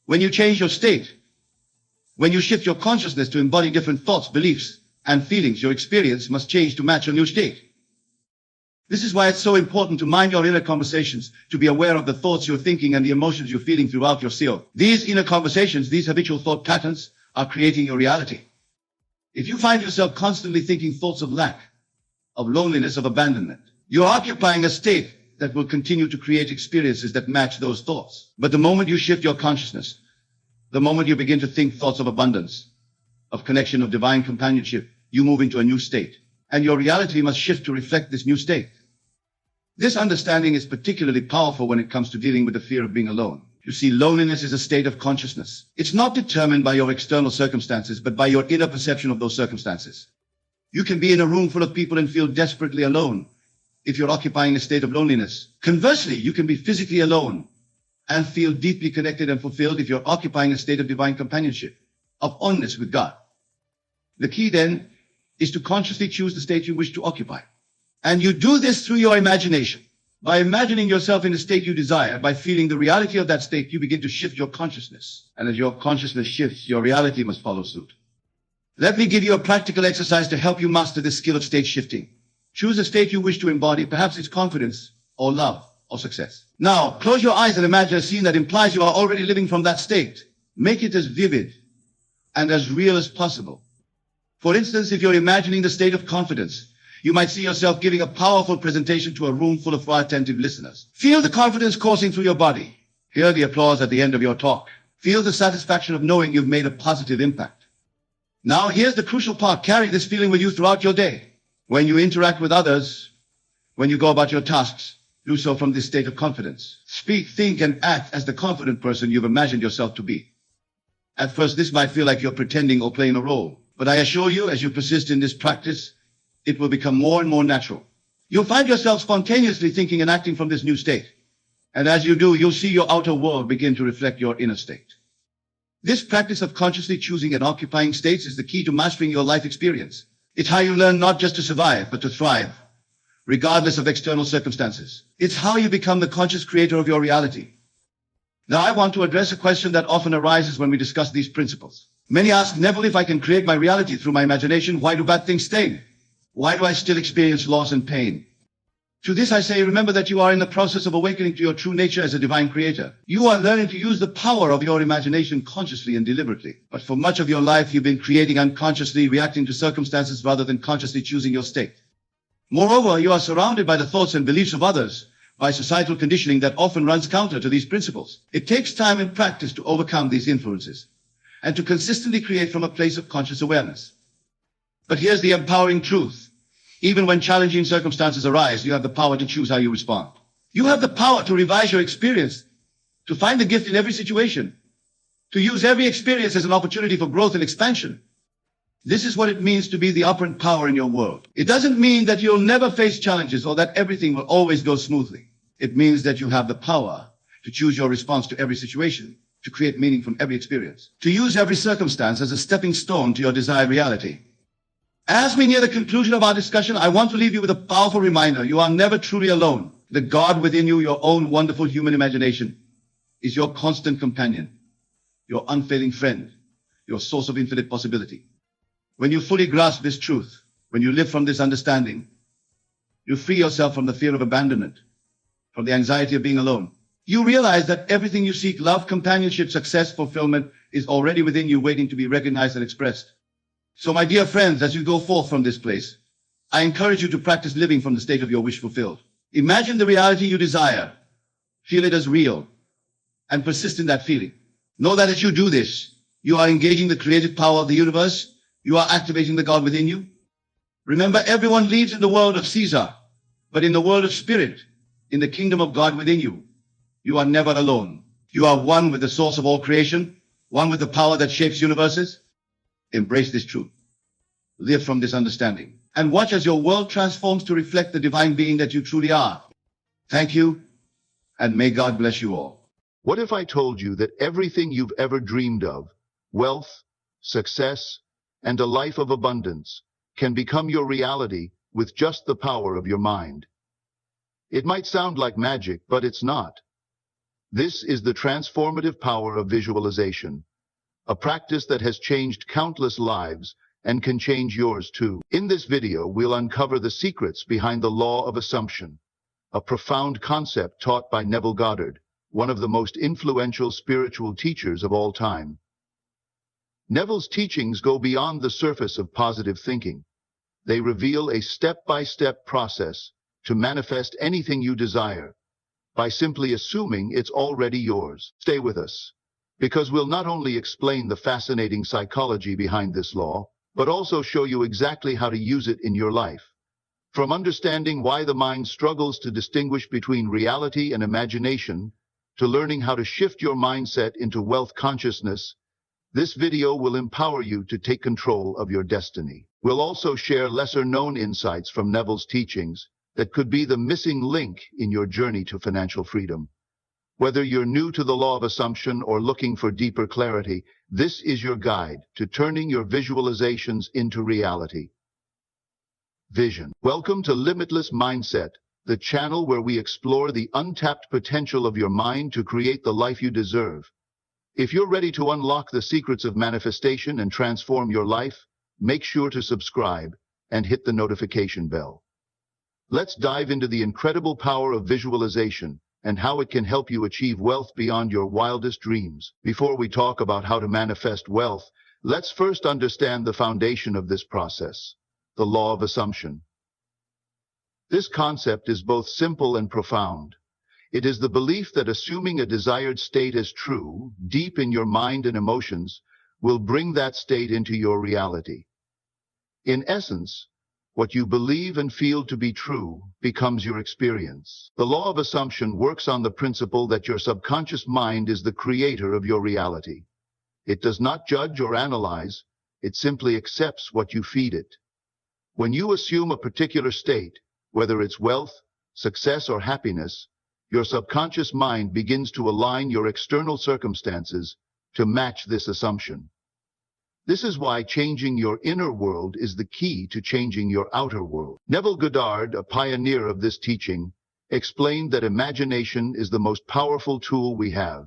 When you change your state, when you shift your consciousness to embody different thoughts, beliefs, and feelings, your experience must change to match your new state. This is why it's so important to mind your inner conversations, to be aware of the thoughts you're thinking and the emotions you're feeling throughout your self. These inner conversations, these habitual thought patterns, are creating your reality. If you find yourself constantly thinking thoughts of lack, of loneliness, of abandonment, you're occupying a state that will continue to create experiences that match those thoughts. But the moment you shift your consciousness, the moment you begin to think thoughts of abundance, of connection, of divine companionship, you move into a new state. And your reality must shift to reflect this new state. This understanding is particularly powerful when it comes to dealing with the fear of being alone. You see, loneliness is a state of consciousness. It's not determined by your external circumstances, but by your inner perception of those circumstances. You can be in a room full of people and feel desperately alone if you're occupying a state of loneliness. Conversely, you can be physically alone and feel deeply connected and fulfilled if you're occupying a state of divine companionship, of oneness with God. The key then is to consciously choose the state you wish to occupy. And you do this through your imagination. By imagining yourself in the state you desire, by feeling the reality of that state, you begin to shift your consciousness. And as your consciousness shifts, your reality must follow suit. Let me give you a practical exercise to help you master this skill of state shifting. Choose a state you wish to embody. Perhaps it's confidence, or love, or success. Now, close your eyes and imagine a scene that implies you are already living from that state. Make it as vivid and as real as possible. For instance, if you're imagining the state of confidence, you might see yourself giving a powerful presentation to a room full of attentive listeners. Feel the confidence coursing through your body. Hear the applause at the end of your talk. Feel the satisfaction of knowing you've made a positive impact. Now, here's the crucial part. Carry this feeling with you throughout your day. When you interact with others, when you go about your tasks, do so from this state of confidence. Speak, think, and act as the confident person you've imagined yourself to be. At first, this might feel like you're pretending or playing a role. But I assure you, as you persist in this practice, it will become more and more natural. You'll find yourself spontaneously thinking and acting from this new state. And as you do, you'll see your outer world begin to reflect your inner state. This practice of consciously choosing and occupying states is the key to mastering your life experience. It's how you learn not just to survive, but to thrive, regardless of external circumstances. It's how you become the conscious creator of your reality. Now, I want to address a question that often arises when we discuss these principles. Many ask, Neville, if I can create my reality through my imagination, why do bad things stay? Why do I still experience loss and pain? To this I say, remember that you are in the process of awakening to your true nature as a divine creator. You are learning to use the power of your imagination consciously and deliberately. But for much of your life, you've been creating unconsciously, reacting to circumstances rather than consciously choosing your state. Moreover, you are surrounded by the thoughts and beliefs of others, by societal conditioning that often runs counter to these principles. It takes time and practice to overcome these influences and to consistently create from a place of conscious awareness. But here's the empowering truth. Even when challenging circumstances arise, you have the power to choose how you respond. You have the power to revise your experience, to find the gift in every situation, to use every experience as an opportunity for growth and expansion. This is what it means to be the operant power in your world. It doesn't mean that you'll never face challenges or that everything will always go smoothly. It means that you have the power to choose your response to every situation, to create meaning from every experience, to use every circumstance as a stepping stone to your desired reality. As we near the conclusion of our discussion, I want to leave you with a powerful reminder. You are never truly alone. The God within you, your own wonderful human imagination, is your constant companion, your unfailing friend, your source of infinite possibility. When you fully grasp this truth, when you live from this understanding, you free yourself from the fear of abandonment, from the anxiety of being alone. You realize that everything you seek, love, companionship, success, fulfillment, is already within you, waiting to be recognized and expressed. So, my dear friends, as you go forth from this place, I encourage you to practice living from the state of your wish fulfilled. Imagine the reality you desire, feel it as real, and persist in that feeling. Know that as you do this, you are engaging the creative power of the universe. You are activating the God within you. Remember, everyone lives in the world of Caesar, but in the world of spirit, in the kingdom of God within you, you are never alone. You are one with the source of all creation, one with the power that shapes universes. Embrace this truth. Live from this understanding. And watch as your world transforms to reflect the divine being that you truly are. Thank you, and may God bless you all. What if I told you that everything you've ever dreamed of, wealth, success, and a life of abundance, can become your reality with just the power of your mind? It might sound like magic, but it's not. This is the transformative power of visualization, a practice that has changed countless lives and can change yours too. In this video, we'll uncover the secrets behind the law of assumption, a profound concept taught by Neville Goddard, one of the most influential spiritual teachers of all time. Neville's teachings go beyond the surface of positive thinking. They reveal a step-by-step process to manifest anything you desire by simply assuming it's already yours. Stay with us, because we'll not only explain the fascinating psychology behind this law, but also show you exactly how to use it in your life. From understanding why the mind struggles to distinguish between reality and imagination, to learning how to shift your mindset into wealth consciousness, this video will empower you to take control of your destiny. We'll also share lesser-known insights from Neville's teachings that could be the missing link in your journey to financial freedom. Whether you're new to the law of assumption or looking for deeper clarity, this is your guide to turning your visualizations into reality. Vision. Welcome to Limitless Mindset, the channel where we explore the untapped potential of your mind to create the life you deserve. If you're ready to unlock the secrets of manifestation and transform your life, make sure to subscribe and hit the notification bell. Let's dive into the incredible power of visualization and how it can help you achieve wealth beyond your wildest dreams. Before we talk about how to manifest wealth, let's first understand the foundation of this process, the law of assumption. This concept is both simple and profound. It is the belief that assuming a desired state as true, deep in your mind and emotions, will bring that state into your reality. In essence, what you believe and feel to be true becomes your experience. The law of assumption works on the principle that your subconscious mind is the creator of your reality. It does not judge or analyze, it simply accepts what you feed it. When you assume a particular state, whether it's wealth, success, or happiness, your subconscious mind begins to align your external circumstances to match this assumption. This is why changing your inner world is the key to changing your outer world. Neville Goddard, a pioneer of this teaching, explained that imagination is the most powerful tool we have.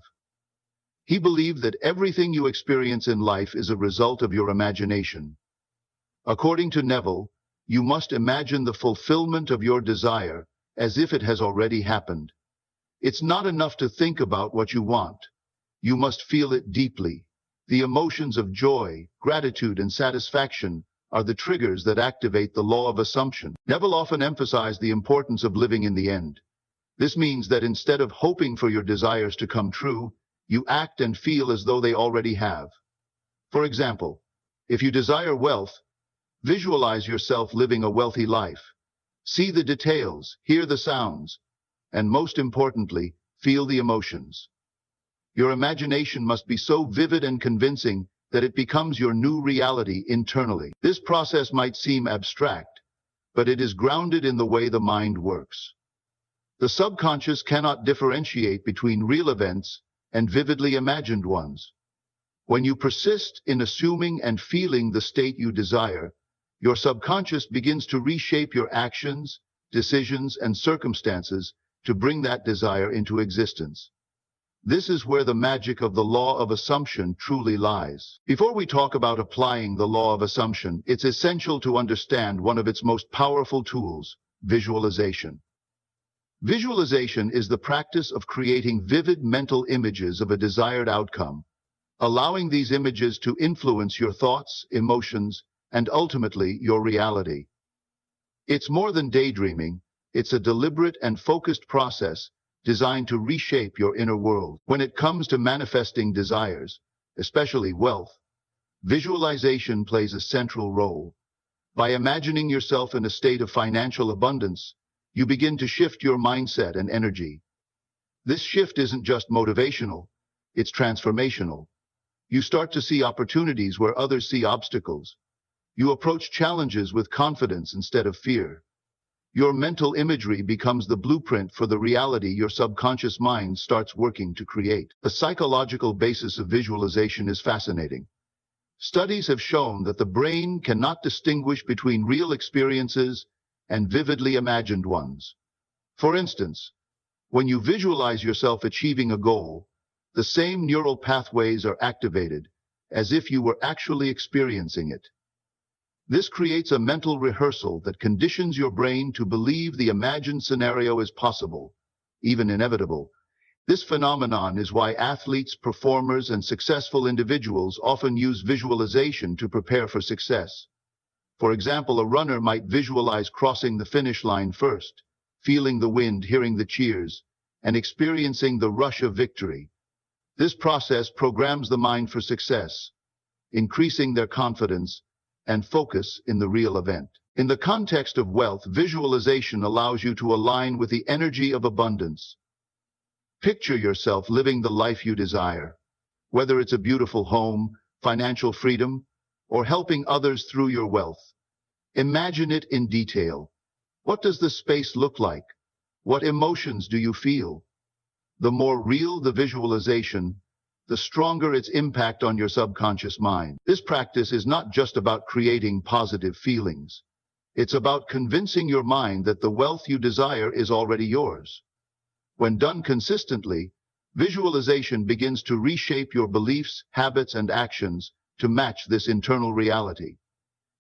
He believed that everything you experience in life is a result of your imagination. According to Neville, you must imagine the fulfillment of your desire as if it has already happened. It's not enough to think about what you want. You must feel it deeply. The emotions of joy, gratitude, and satisfaction are the triggers that activate the law of assumption. Neville often emphasized the importance of living in the end. This means that instead of hoping for your desires to come true, you act and feel as though they already have. For example, if you desire wealth, visualize yourself living a wealthy life. See the details, hear the sounds, and most importantly, feel the emotions. Your imagination must be so vivid and convincing that it becomes your new reality internally. This process might seem abstract, but it is grounded in the way the mind works. The subconscious cannot differentiate between real events and vividly imagined ones. When you persist in assuming and feeling the state you desire, your subconscious begins to reshape your actions, decisions, and circumstances to bring that desire into existence. This is where the magic of the law of assumption truly lies. Before we talk about applying the law of assumption, it's essential to understand one of its most powerful tools, visualization. Visualization is the practice of creating vivid mental images of a desired outcome, allowing these images to influence your thoughts, emotions, and ultimately your reality. It's more than daydreaming, it's a deliberate and focused process designed to reshape your inner world. When it comes to manifesting desires, especially wealth, visualization plays a central role. By imagining yourself in a state of financial abundance, you begin to shift your mindset and energy. This shift isn't just motivational, it's transformational. You start to see opportunities where others see obstacles. You approach challenges with confidence instead of fear. Your mental imagery becomes the blueprint for the reality your subconscious mind starts working to create. The psychological basis of visualization is fascinating. Studies have shown that the brain cannot distinguish between real experiences and vividly imagined ones. For instance, when you visualize yourself achieving a goal, the same neural pathways are activated as if you were actually experiencing it. This creates a mental rehearsal that conditions your brain to believe the imagined scenario is possible, even inevitable. This phenomenon is why athletes, performers, and successful individuals often use visualization to prepare for success. For example, a runner might visualize crossing the finish line first, feeling the wind, hearing the cheers, and experiencing the rush of victory. This process programs the mind for success, increasing their confidence and focus in the real event. In the context of wealth, visualization allows you to align with the energy of abundance. Picture yourself living the life you desire, whether it's a beautiful home, financial freedom, or helping others through your wealth. Imagine it in detail. What does the space look like? What emotions do you feel? The more real the visualization, the stronger its impact on your subconscious mind. This practice is not just about creating positive feelings. It's about convincing your mind that the wealth you desire is already yours. When done consistently, visualization begins to reshape your beliefs, habits, and actions to match this internal reality.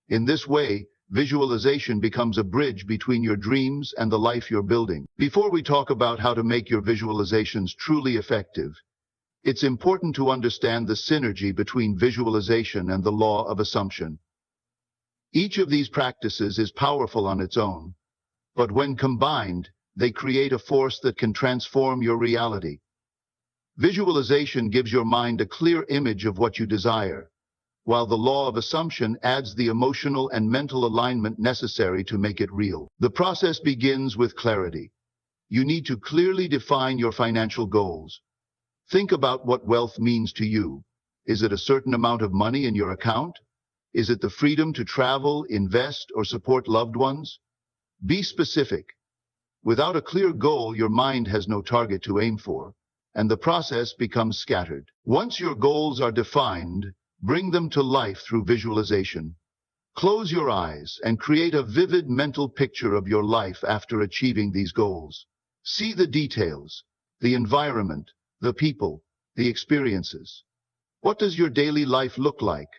In this way, visualization becomes a bridge between your dreams and the life you're building. Before we talk about how to make your visualizations truly effective, it's important to understand the synergy between visualization and the law of assumption. Each of these practices is powerful on its own, but when combined, they create a force that can transform your reality. Visualization gives your mind a clear image of what you desire, while the law of assumption adds the emotional and mental alignment necessary to make it real. The process begins with clarity. You need to clearly define your financial goals. Think about what wealth means to you. Is it a certain amount of money in your account? Is it the freedom to travel, invest, or support loved ones? Be specific. Without a clear goal, your mind has no target to aim for, and the process becomes scattered. Once your goals are defined, bring them to life through visualization. Close your eyes and create a vivid mental picture of your life after achieving these goals. See the details, the environment, the people, the experiences. What does your daily life look like?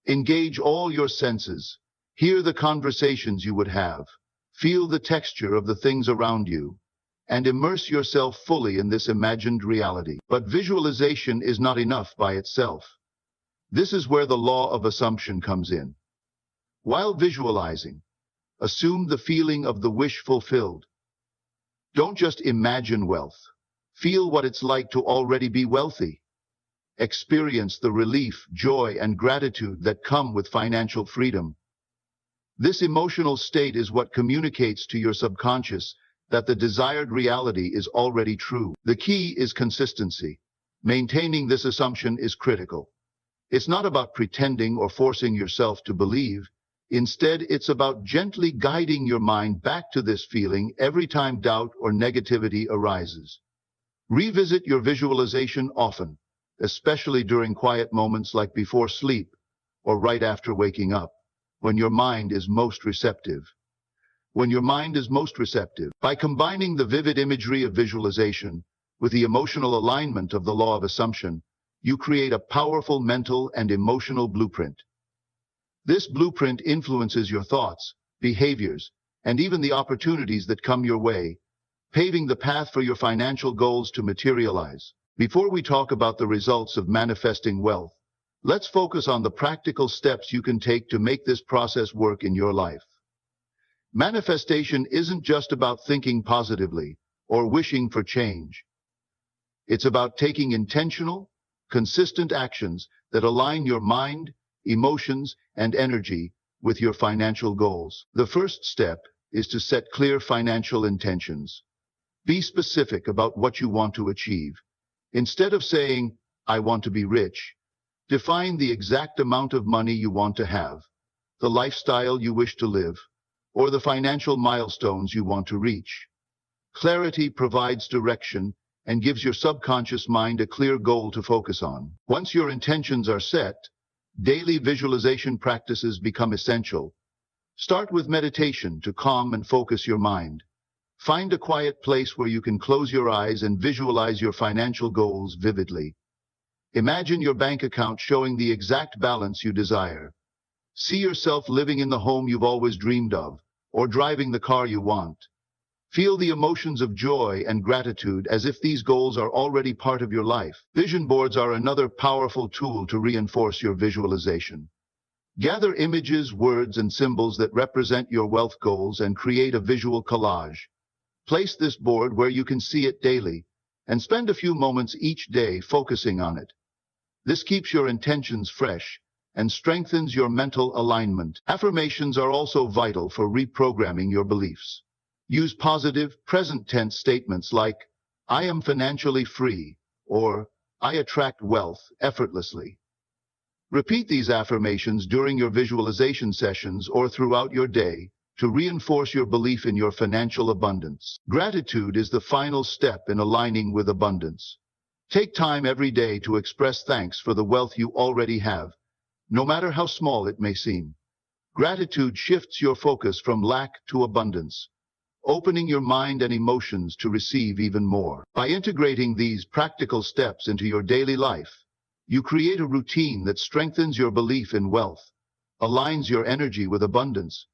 Engage all your senses. Hear the conversations you would have. Feel the texture of the things around you, and immerse yourself fully in this imagined reality. But visualization is not enough by itself. This is where the law of assumption comes in. While visualizing, assume the feeling of the wish fulfilled. Don't just imagine wealth. Feel what it's like to already be wealthy. Experience the relief, joy, and gratitude that come with financial freedom. This emotional state is what communicates to your subconscious that the desired reality is already true. The key is consistency. Maintaining this assumption is critical. It's not about pretending or forcing yourself to believe. Instead, it's about gently guiding your mind back to this feeling every time doubt or negativity arises. Revisit your visualization often, especially during quiet moments like before sleep or right after waking up, when your mind is most receptive. By combining the vivid imagery of visualization with the emotional alignment of the law of assumption, you create a powerful mental and emotional blueprint. This blueprint influences your thoughts, behaviors, and even the opportunities that come your way, paving the path for your financial goals to materialize. Before we talk about the results of manifesting wealth, let's focus on the practical steps you can take to make this process work in your life. Manifestation isn't just about thinking positively or wishing for change. It's about taking intentional, consistent actions that align your mind, emotions, and energy with your financial goals. The first step is to set clear financial intentions. Be specific about what you want to achieve. Instead of saying, "I want to be rich," define the exact amount of money you want to have, the lifestyle you wish to live, or the financial milestones you want to reach. Clarity provides direction and gives your subconscious mind a clear goal to focus on. Once your intentions are set, daily visualization practices become essential. Start with meditation to calm and focus your mind. Find a quiet place where you can close your eyes and visualize your financial goals vividly. Imagine your bank account showing the exact balance you desire. See yourself living in the home you've always dreamed of, or driving the car you want. Feel the emotions of joy and gratitude as if these goals are already part of your life. Vision boards are another powerful tool to reinforce your visualization. Gather images, words, and symbols that represent your wealth goals and create a visual collage. Place this board where you can see it daily, and spend a few moments each day focusing on it. This keeps your intentions fresh and strengthens your mental alignment. Affirmations are also vital for reprogramming your beliefs. Use positive, present tense statements like, "I am financially free," or "I attract wealth effortlessly." Repeat these affirmations during your visualization sessions or throughout your day to reinforce your belief in your financial abundance. Gratitude is the final step in aligning with abundance. Take time every day to express thanks for the wealth you already have, no matter how small it may seem. Gratitude shifts your focus from lack to abundance, opening your mind and emotions to receive even more. By integrating these practical steps into your daily life, you create a routine that strengthens your belief in wealth, aligns your energy with abundance,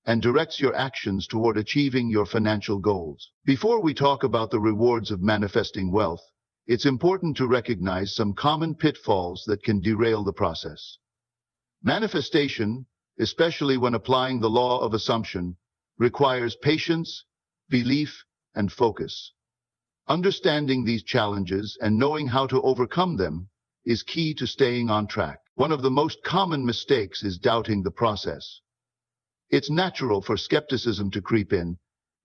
and directs your actions toward achieving your financial goals. Before we talk about the rewards of manifesting wealth, it's important to recognize some common pitfalls that can derail the process. Manifestation, especially when applying the law of assumption, requires patience, belief, and focus. Understanding these challenges and knowing how to overcome them is key to staying on track. One of the most common mistakes is doubting the process. It's natural for skepticism to creep in,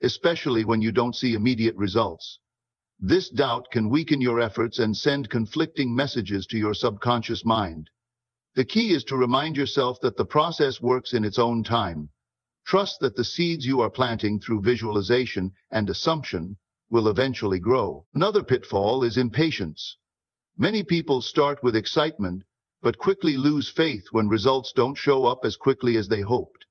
especially when you don't see immediate results. This doubt can weaken your efforts and send conflicting messages to your subconscious mind. The key is to remind yourself that the process works in its own time. Trust that the seeds you are planting through visualization and assumption will eventually grow. Another pitfall is impatience. Many people start with excitement, but quickly lose faith when results don't show up as quickly as they hoped.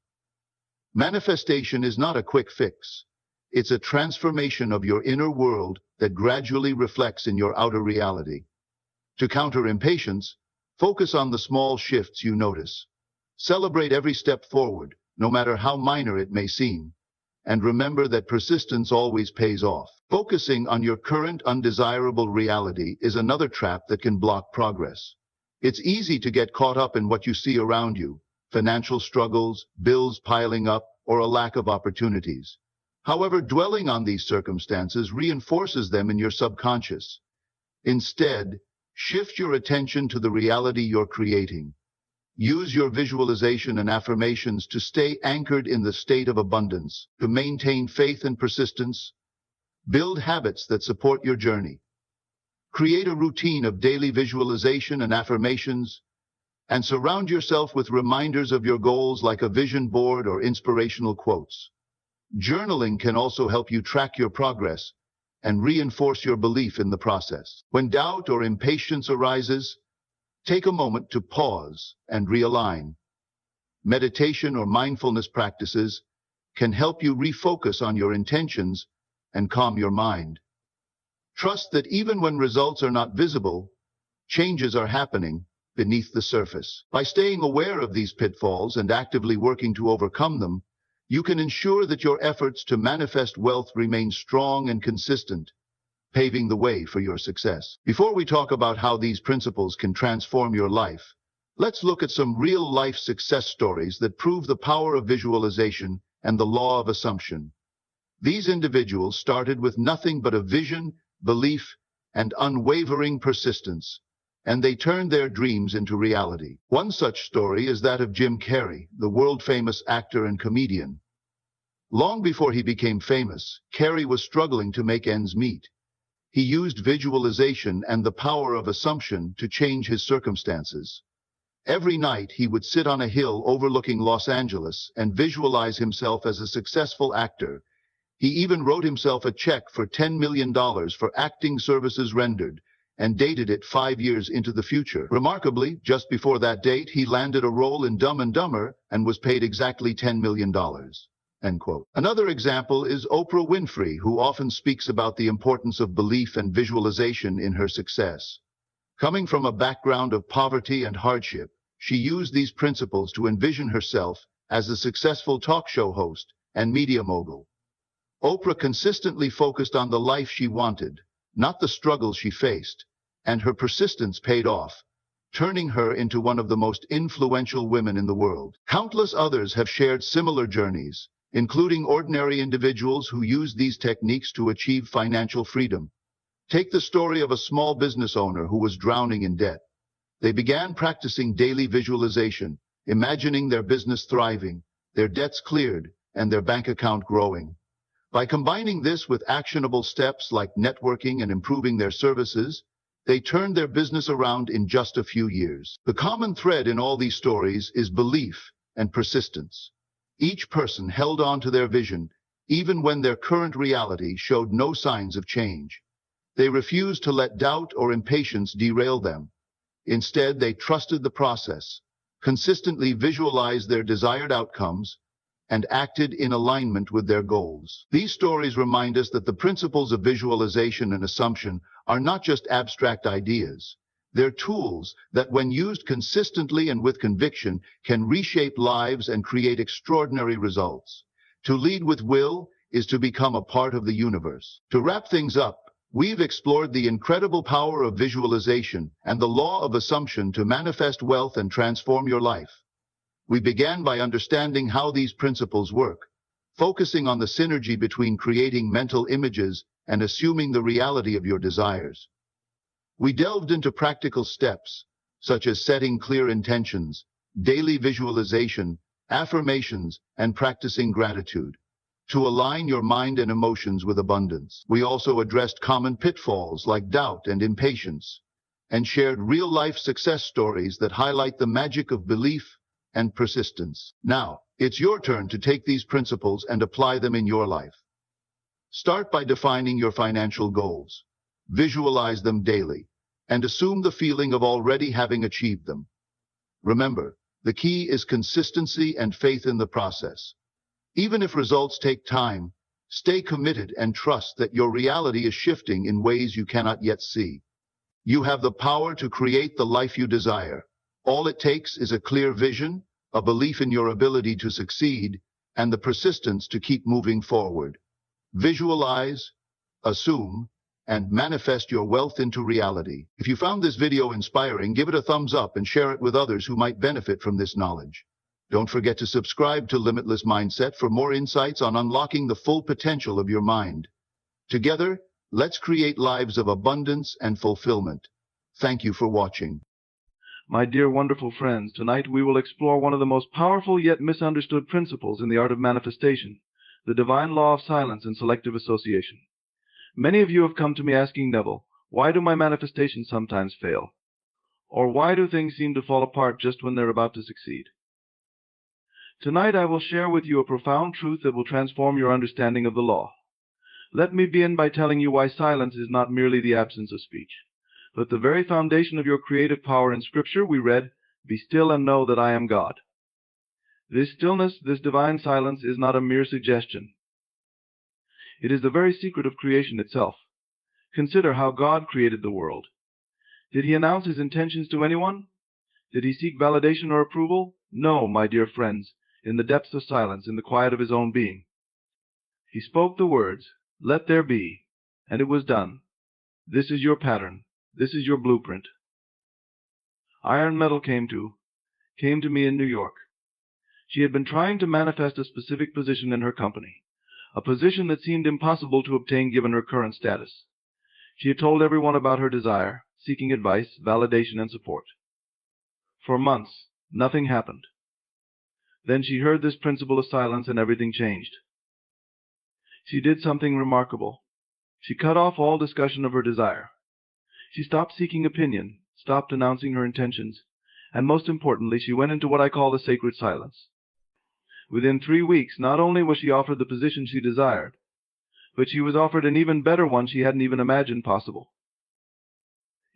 Manifestation is not a quick fix. It's a transformation of your inner world that gradually reflects in your outer reality. To counter impatience, focus on the small shifts you notice. Celebrate every step forward, no matter how minor it may seem. And remember that persistence always pays off. Focusing on your current undesirable reality is another trap that can block progress. It's easy to get caught up in what you see around you: financial struggles, bills piling up, or a lack of opportunities. However, dwelling on these circumstances reinforces them in your subconscious. Instead, shift your attention to the reality you're creating. Use your visualization and affirmations to stay anchored in the state of abundance, to maintain faith and persistence. Build habits that support your journey. Create a routine of daily visualization and affirmations, and surround yourself with reminders of your goals like a vision board or inspirational quotes. Journaling can also help you track your progress and reinforce your belief in the process. When doubt or impatience arises, take a moment to pause and realign. Meditation or mindfulness practices can help you refocus on your intentions and calm your mind. Trust that even when results are not visible, changes are happening beneath the surface. By staying aware of these pitfalls and actively working to overcome them, you can ensure that your efforts to manifest wealth remain strong and consistent, paving the way for your success. Before we talk about how these principles can transform your life, let's look at some real-life success stories that prove the power of visualization and the law of assumption. These individuals started with nothing but a vision, belief, and unwavering persistence, and they turned their dreams into reality. One such story is that of Jim Carrey, the world-famous actor and comedian. Long before he became famous, Carrey was struggling to make ends meet. He used visualization and the power of assumption to change his circumstances. Every night he would sit on a hill overlooking Los Angeles and visualize himself as a successful actor. He even wrote himself a check for $10 million for acting services rendered and dated it 5 years into the future. Remarkably, just before that date, he landed a role in Dumb and Dumber and was paid exactly $10 million. End quote. Another example is Oprah Winfrey, who often speaks about the importance of belief and visualization in her success. Coming from a background of poverty and hardship, she used these principles to envision herself as a successful talk show host and media mogul. Oprah consistently focused on the life she wanted, not the struggles she faced, and her persistence paid off, turning her into one of the most influential women in the world. Countless others have shared similar journeys, including ordinary individuals who used these techniques to achieve financial freedom. Take the story of a small business owner who was drowning in debt. They began practicing daily visualization, imagining their business thriving, their debts cleared, and their bank account growing. By combining this with actionable steps like networking and improving their services, they turned their business around in just a few years. The common thread in all these stories is belief and persistence. Each person held on to their vision, even when their current reality showed no signs of change. They refused to let doubt or impatience derail them. Instead, they trusted the process, consistently visualized their desired outcomes, and acted in alignment with their goals. These stories remind us that the principles of visualization and assumption are not just abstract ideas. They're tools that, when used consistently and with conviction, can reshape lives and create extraordinary results. To lead with will is to become a part of the universe. To wrap things up, we've explored the incredible power of visualization and the law of assumption to manifest wealth and transform your life. We began by understanding how these principles work, focusing on the synergy between creating mental images and assuming the reality of your desires. We delved into practical steps, such as setting clear intentions, daily visualization, affirmations, and practicing gratitude, to align your mind and emotions with abundance. We also addressed common pitfalls like doubt and impatience, and shared real-life success stories that highlight the magic of belief and persistence. Now, it's your turn to take these principles and apply them in your life. Start by defining your financial goals. Visualize them daily, and assume the feeling of already having achieved them. Remember, the key is consistency and faith in the process. Even if results take time, stay committed and trust that your reality is shifting in ways you cannot yet see. You have the power to create the life you desire. All it takes is a clear vision, a belief in your ability to succeed, and the persistence to keep moving forward. Visualize, assume, and manifest your wealth into reality. If you found this video inspiring, give it a thumbs up and share it with others who might benefit from this knowledge. Don't forget to subscribe to Limitless Mindset for more insights on unlocking the full potential of your mind. Together, let's create lives of abundance and fulfillment. Thank you for watching. My dear wonderful friends, tonight we will explore one of the most powerful yet misunderstood principles in the art of manifestation, the divine law of silence and selective association. Many of you have come to me asking, Neville, why do my manifestations sometimes fail? Or why do things seem to fall apart just when they're about to succeed? Tonight I will share with you a profound truth that will transform your understanding of the law. Let me begin by telling you why silence is not merely the absence of speech, but the very foundation of your creative power. In Scripture we read, "Be still and know that I am God." This stillness, this divine silence, is not a mere suggestion. It is the very secret of creation itself. Consider how God created the world. Did He announce His intentions to anyone? Did He seek validation or approval? No, my dear friends, in the depths of silence, in the quiet of His own being. He spoke the words, "Let there be," and it was done. This is your pattern. This is your blueprint. Iron Metal came to me in New York. She had been trying to manifest a specific position in her company, a position that seemed impossible to obtain given her current status. She had told everyone about her desire, seeking advice, validation, and support. For months, nothing happened. Then she heard this principle of silence and everything changed. She did something remarkable. She cut off all discussion of her desire. She stopped seeking opinion, stopped announcing her intentions, And most importantly, she went into what I call the sacred silence. Within 3 weeks, not only was she offered the position she desired, but she was offered an even better one she hadn't even imagined possible.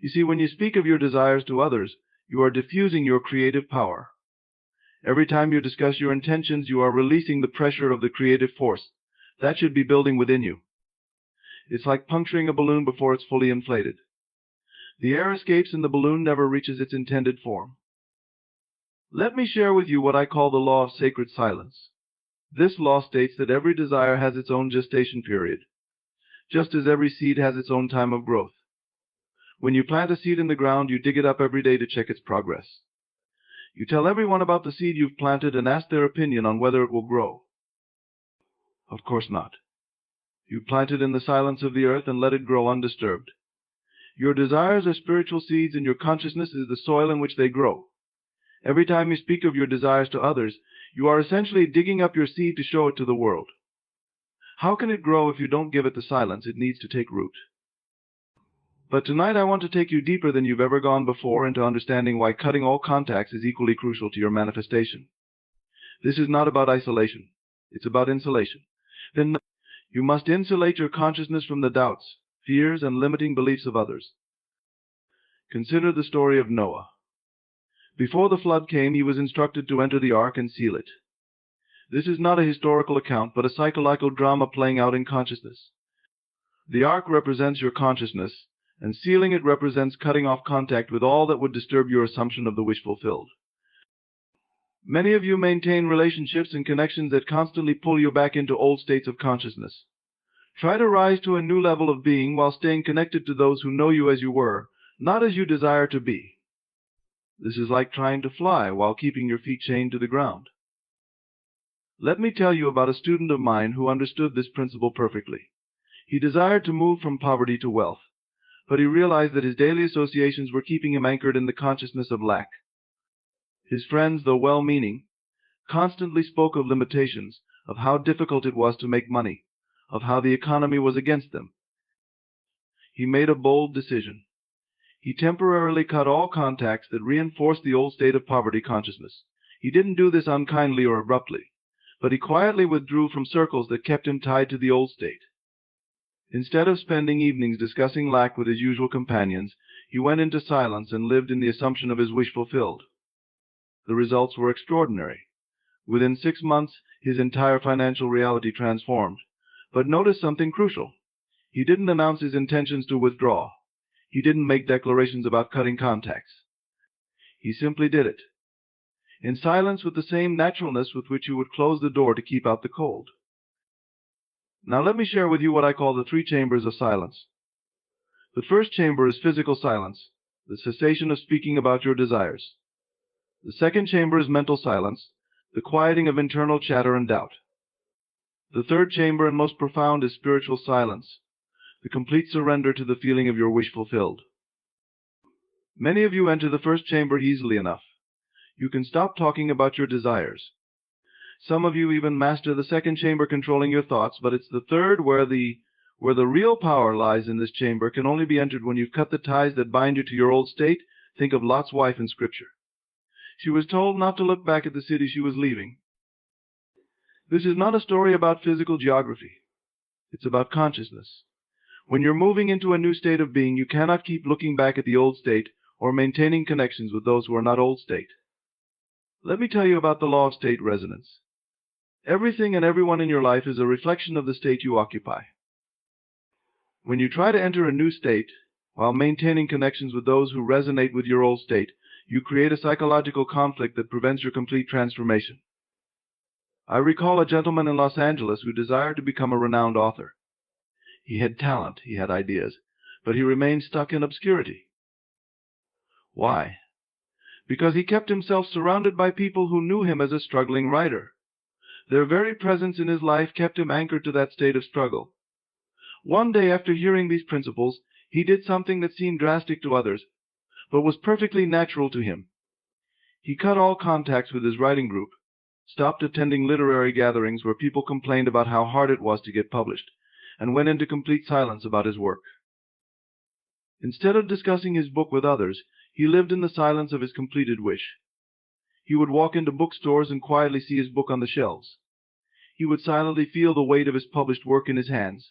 You see, when you speak of your desires to others, you are diffusing your creative power. Every time you discuss your intentions, you are releasing the pressure of the creative force that should be building within you. It's like puncturing a balloon before it's fully inflated. The air escapes and the balloon never reaches its intended form. Let me share with you what I call the law of sacred silence. This law states that every desire has its own gestation period, just as every seed has its own time of growth. When you plant a seed in the ground, you dig it up every day to check its progress. You tell everyone about the seed you've planted and ask their opinion on whether it will grow. Of course not. You plant it in the silence of the earth and let it grow undisturbed. Your desires are spiritual seeds, and your consciousness is the soil in which they grow. Every time you speak of your desires to others, you are essentially digging up your seed to show it to the world. How can it grow if you don't give it the silence it needs to take root? But tonight I want to take you deeper than you've ever gone before into understanding why cutting all contacts is equally crucial to your manifestation. This is not about isolation. It's about insulation. Then you must insulate your consciousness from the doubts, fears, and limiting beliefs of others. Consider the story of Noah. Before the flood came, he was instructed to enter the ark and seal it. This is not a historical account, but a psychological drama playing out in consciousness. The ark represents your consciousness, and sealing it represents cutting off contact with all that would disturb your assumption of the wish fulfilled. Many of you maintain relationships and connections that constantly pull you back into old states of consciousness. Try to rise to a new level of being while staying connected to those who know you as you were, not as you desire to be. This is like trying to fly while keeping your feet chained to the ground. Let me tell you about a student of mine who understood this principle perfectly. He desired to move from poverty to wealth, but he realized that his daily associations were keeping him anchored in the consciousness of lack. His friends, though well-meaning, constantly spoke of limitations, of how difficult it was to make money, of how the economy was against them. He made a bold decision. He temporarily cut all contacts that reinforced the old state of poverty consciousness. He didn't do this unkindly or abruptly, but he quietly withdrew from circles that kept him tied to the old state. Instead of spending evenings discussing lack with his usual companions, he went into silence and lived in the assumption of his wish fulfilled. The results were extraordinary. Within 6 months, his entire financial reality transformed. But notice something crucial. He didn't announce his intentions to withdraw. He didn't make declarations about cutting contacts. He simply did it, in silence, with the same naturalness with which you would close the door to keep out the cold. Now let me share with you what I call the 3 chambers of silence. The first chamber is physical silence, the cessation of speaking about your desires. The second chamber is mental silence, the quieting of internal chatter and doubt. The third chamber, and most profound, is spiritual silence, the complete surrender to the feeling of your wish fulfilled. Many of you enter the first chamber easily enough. You can stop talking about your desires. Some of you even master the second chamber, controlling your thoughts, but it's the third where the real power lies. In this chamber can only be entered when you've cut the ties that bind you to your old state. Think of Lot's wife in Scripture. She was told not to look back at the city she was leaving. This is not a story about physical geography. It's about consciousness. When you're moving into a new state of being, you cannot keep looking back at the old state or maintaining connections with those who are not old state. Let me tell you about the law of state resonance. Everything and everyone in your life is a reflection of the state you occupy. When you try to enter a new state while maintaining connections with those who resonate with your old state, you create a psychological conflict that prevents your complete transformation. I recall a gentleman in Los Angeles who desired to become a renowned author. He had talent, he had ideas, but he remained stuck in obscurity. Why? Because he kept himself surrounded by people who knew him as a struggling writer. Their very presence in his life kept him anchored to that state of struggle. One day, after hearing these principles, he did something that seemed drastic to others, but was perfectly natural to him. He cut all contacts with his writing group, stopped attending literary gatherings where people complained about how hard it was to get published, and went into complete silence about his work. Instead of discussing his book with others, He lived in the silence of his completed wish. He would walk into bookstores and quietly see his book on the shelves. He would silently feel the weight of his published work in his hands.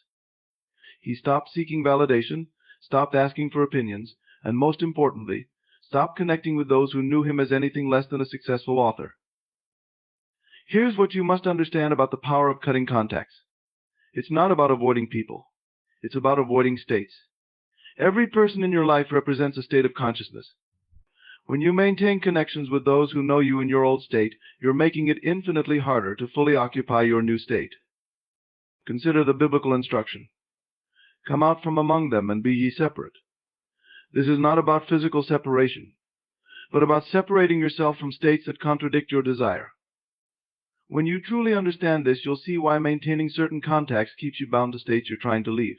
He stopped seeking validation, stopped asking for opinions, and most importantly, stopped connecting with those who knew him as anything less than a successful author. Here's what you must understand about the power of cutting contacts. It's not about avoiding people. It's about avoiding states. Every person in your life represents a state of consciousness. When you maintain connections with those who know you in your old state, you're making it infinitely harder to fully occupy your new state. Consider the biblical instruction. Come out from among them and be ye separate. This is not about physical separation, but about separating yourself from states that contradict your desire. When you truly understand this, you'll see why maintaining certain contacts keeps you bound to states you're trying to leave.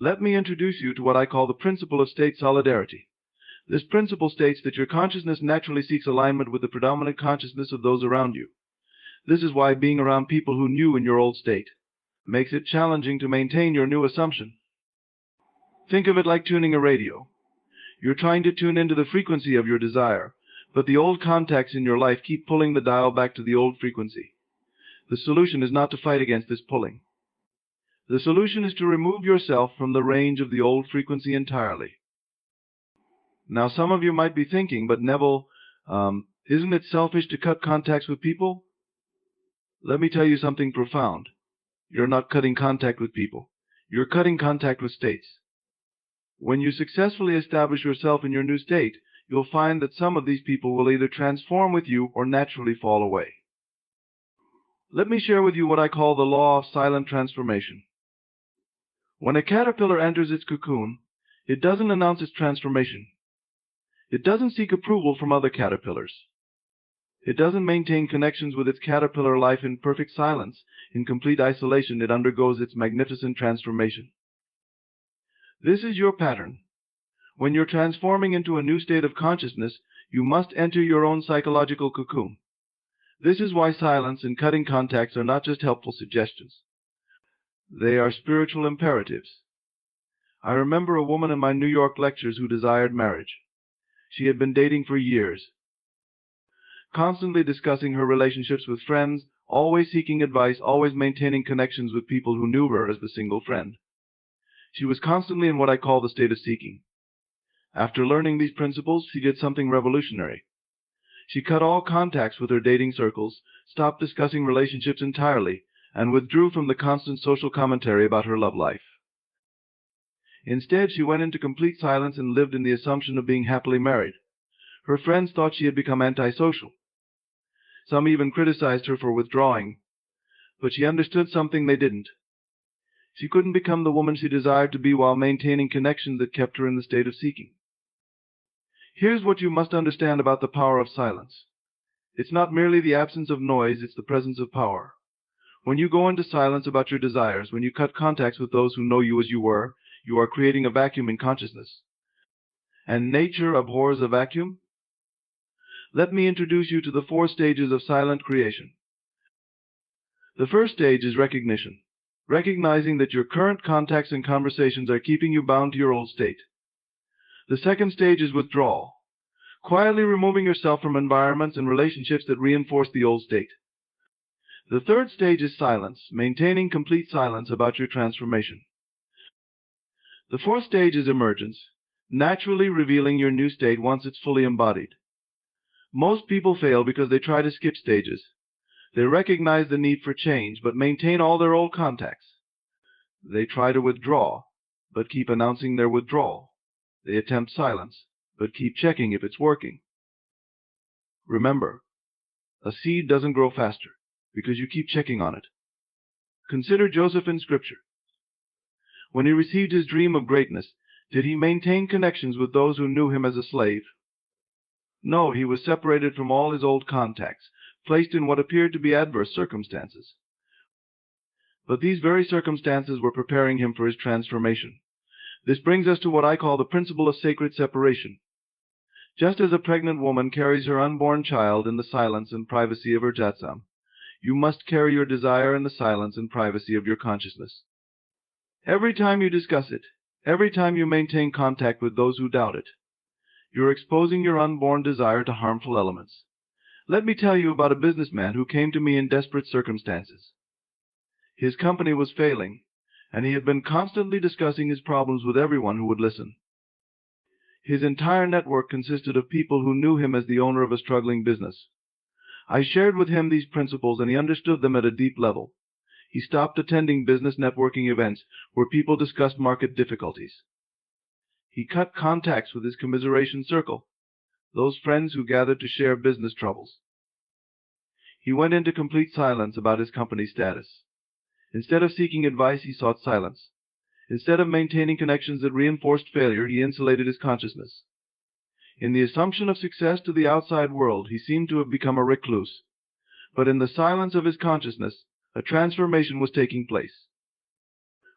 Let me introduce you to what I call the principle of state solidarity. This principle states that your consciousness naturally seeks alignment with the predominant consciousness of those around you. This is why being around people who knew in your old state makes it challenging to maintain your new assumption. Think of it like tuning a radio. You're trying to tune into the frequency of your desire, but the old contacts in your life keep pulling the dial back to the old frequency. The solution is not to fight against this pulling. The solution is to remove yourself from the range of the old frequency entirely. Now, some of you might be thinking, but Neville, isn't it selfish to cut contacts with people? Let me tell you something profound. You're not cutting contact with people. You're cutting contact with states. When you successfully establish yourself in your new state, you'll find that some of these people will either transform with you or naturally fall away. Let me share with you what I call the law of silent transformation. When a caterpillar enters its cocoon, it doesn't announce its transformation. It doesn't seek approval from other caterpillars. It doesn't maintain connections with its caterpillar life in perfect silence. In complete isolation, it undergoes its magnificent transformation. This is your pattern. When you're transforming into a new state of consciousness, you must enter your own psychological cocoon. This is why silence and cutting contacts are not just helpful suggestions. They are spiritual imperatives. I remember a woman in my New York lectures who desired marriage. She had been dating for years, constantly discussing her relationships with friends, always seeking advice, always maintaining connections with people who knew her as the single friend. She was constantly in what I call the state of seeking. After learning these principles, she did something revolutionary. She cut all contacts with her dating circles, stopped discussing relationships entirely, and withdrew from the constant social commentary about her love life. Instead, she went into complete silence and lived in the assumption of being happily married. Her friends thought she had become antisocial. Some even criticized her for withdrawing, but she understood something they didn't. She couldn't become the woman she desired to be while maintaining connections that kept her in the state of seeking. Here's what you must understand about the power of silence. It's not merely the absence of noise, it's the presence of power. When you go into silence about your desires, when you cut contacts with those who know you as you are creating a vacuum in consciousness. And nature abhors a vacuum? Let me introduce you to the 4 stages of silent creation. The first stage is recognition, recognizing that your current contacts and conversations are keeping you bound to your old state. The second stage is withdrawal, quietly removing yourself from environments and relationships that reinforce the old state. The third stage is silence, maintaining complete silence about your transformation. The fourth stage is emergence, naturally revealing your new state once it's fully embodied. Most people fail because they try to skip stages. They recognize the need for change, but maintain all their old contacts. They try to withdraw, but keep announcing their withdrawal. They attempt silence, but keep checking if it's working. Remember, a seed doesn't grow faster because you keep checking on it. Consider Joseph in Scripture. When he received his dream of greatness, did he maintain connections with those who knew him as a slave? No, he was separated from all his old contacts, placed in what appeared to be adverse circumstances. But these very circumstances were preparing him for his transformation. This brings us to what I call the principle of sacred separation. Just as a pregnant woman carries her unborn child in the silence and privacy of her jatsam, you must carry your desire in the silence and privacy of your consciousness. Every time you discuss it, every time you maintain contact with those who doubt it, You're exposing your unborn desire to harmful elements. Let me tell you about a businessman who came to me in desperate circumstances. His company was failing, and he had been constantly discussing his problems with everyone who would listen. His entire network consisted of people who knew him as the owner of a struggling business. I shared with him these principles, and he understood them at a deep level. He stopped attending business networking events where people discussed market difficulties. He cut contacts with his commiseration circle, those friends who gathered to share business troubles. He went into complete silence about his company's status. Instead of seeking advice, he sought silence. Instead of maintaining connections that reinforced failure, he insulated his consciousness. In the assumption of success to the outside world, he seemed to have become a recluse. But in the silence of his consciousness, a transformation was taking place.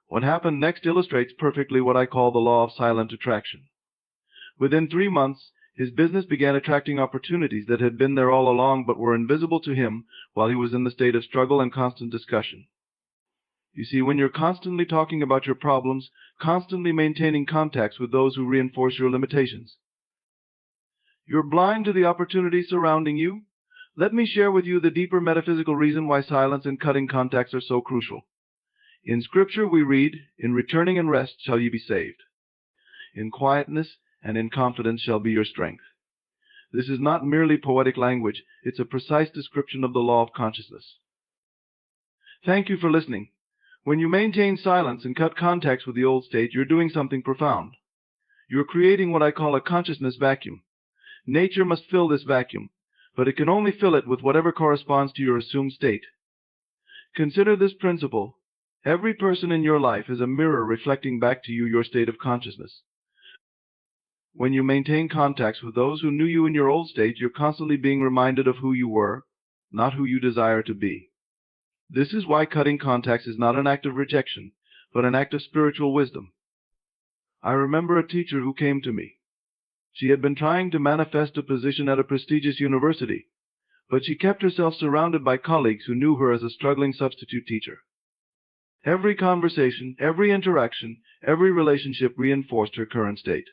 What happened next illustrates perfectly what I call the law of silent attraction. Within 3 months, his business began attracting opportunities that had been there all along but were invisible to him while he was in the state of struggle and constant discussion. You see, when you're constantly talking about your problems, constantly maintaining contacts with those who reinforce your limitations, you're blind to the opportunities surrounding you. Let me share with you the deeper metaphysical reason why silence and cutting contacts are so crucial. In Scripture we read, "In returning and rest shall ye be saved. In quietness and in confidence shall be your strength." This is not merely poetic language, it's a precise description of the law of consciousness. Thank you for listening. When you maintain silence and cut contacts with the old state, you're doing something profound. You're creating what I call a consciousness vacuum. Nature must fill this vacuum, but it can only fill it with whatever corresponds to your assumed state. Consider this principle. Every person in your life is a mirror reflecting back to you your state of consciousness. When you maintain contacts with those who knew you in your old state, you're constantly being reminded of who you were, not who you desire to be. This is why cutting contacts is not an act of rejection, but an act of spiritual wisdom. I remember a teacher who came to me. She had been trying to manifest a position at a prestigious university, but she kept herself surrounded by colleagues who knew her as a struggling substitute teacher. Every conversation, every interaction, every relationship reinforced her current state.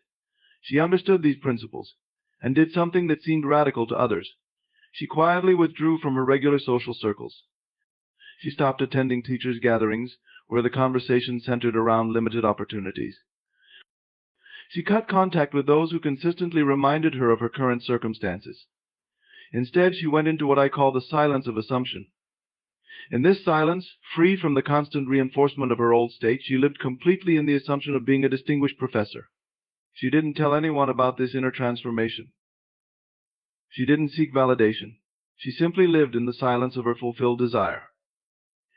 She understood these principles and did something that seemed radical to others. She quietly withdrew from her regular social circles. She stopped attending teachers' gatherings where the conversation centered around limited opportunities. She cut contact with those who consistently reminded her of her current circumstances. Instead, she went into what I call the silence of assumption. In this silence, free from the constant reinforcement of her old state, she lived completely in the assumption of being a distinguished professor. She didn't tell anyone about this inner transformation. She didn't seek validation. She simply lived in the silence of her fulfilled desire.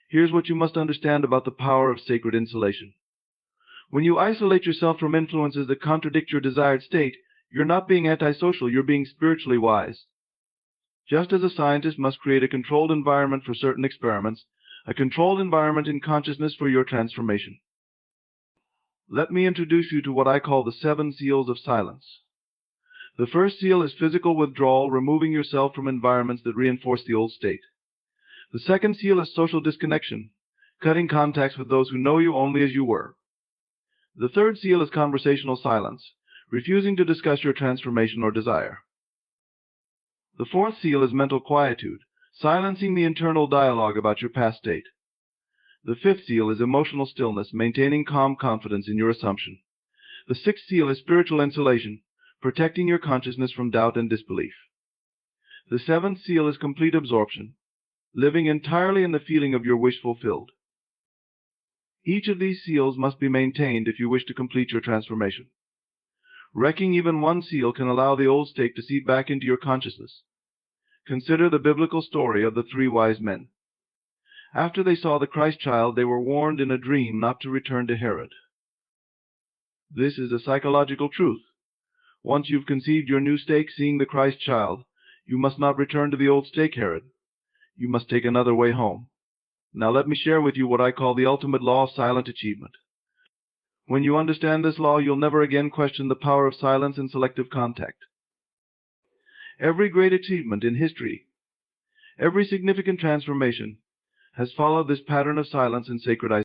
Here's what you must understand about the power of sacred insulation. When you isolate yourself from influences that contradict your desired state, you're not being antisocial, you're being spiritually wise. Just as a scientist must create a controlled environment for certain experiments, a controlled environment in consciousness for your transformation. Let me introduce you to what I call the 7 seals of silence. The first seal is physical withdrawal, removing yourself from environments that reinforce the old state. The second seal is social disconnection, cutting contacts with those who know you only as you were. The third seal is conversational silence, refusing to discuss your transformation or desire. The fourth seal is mental quietude, silencing the internal dialogue about your past state. The fifth seal is emotional stillness, maintaining calm confidence in your assumption. The sixth seal is spiritual insulation, protecting your consciousness from doubt and disbelief. The seventh seal is complete absorption, living entirely in the feeling of your wish fulfilled. Each of these seals must be maintained if you wish to complete your transformation. Wrecking even one seal can allow the old state to seep back into your consciousness. Consider the biblical story of the 3 wise men. After they saw the Christ child, they were warned in a dream not to return to Herod. This is a psychological truth. Once you've conceived your new stake, seeing the Christ child, you must not return to the old stake, Herod. You must take another way home. Now let me share with you what I call the ultimate law of silent achievement. When you understand this law, you'll never again question the power of silence and selective contact. Every great achievement in history, every significant transformation, has followed this pattern of silence and sacred isolation.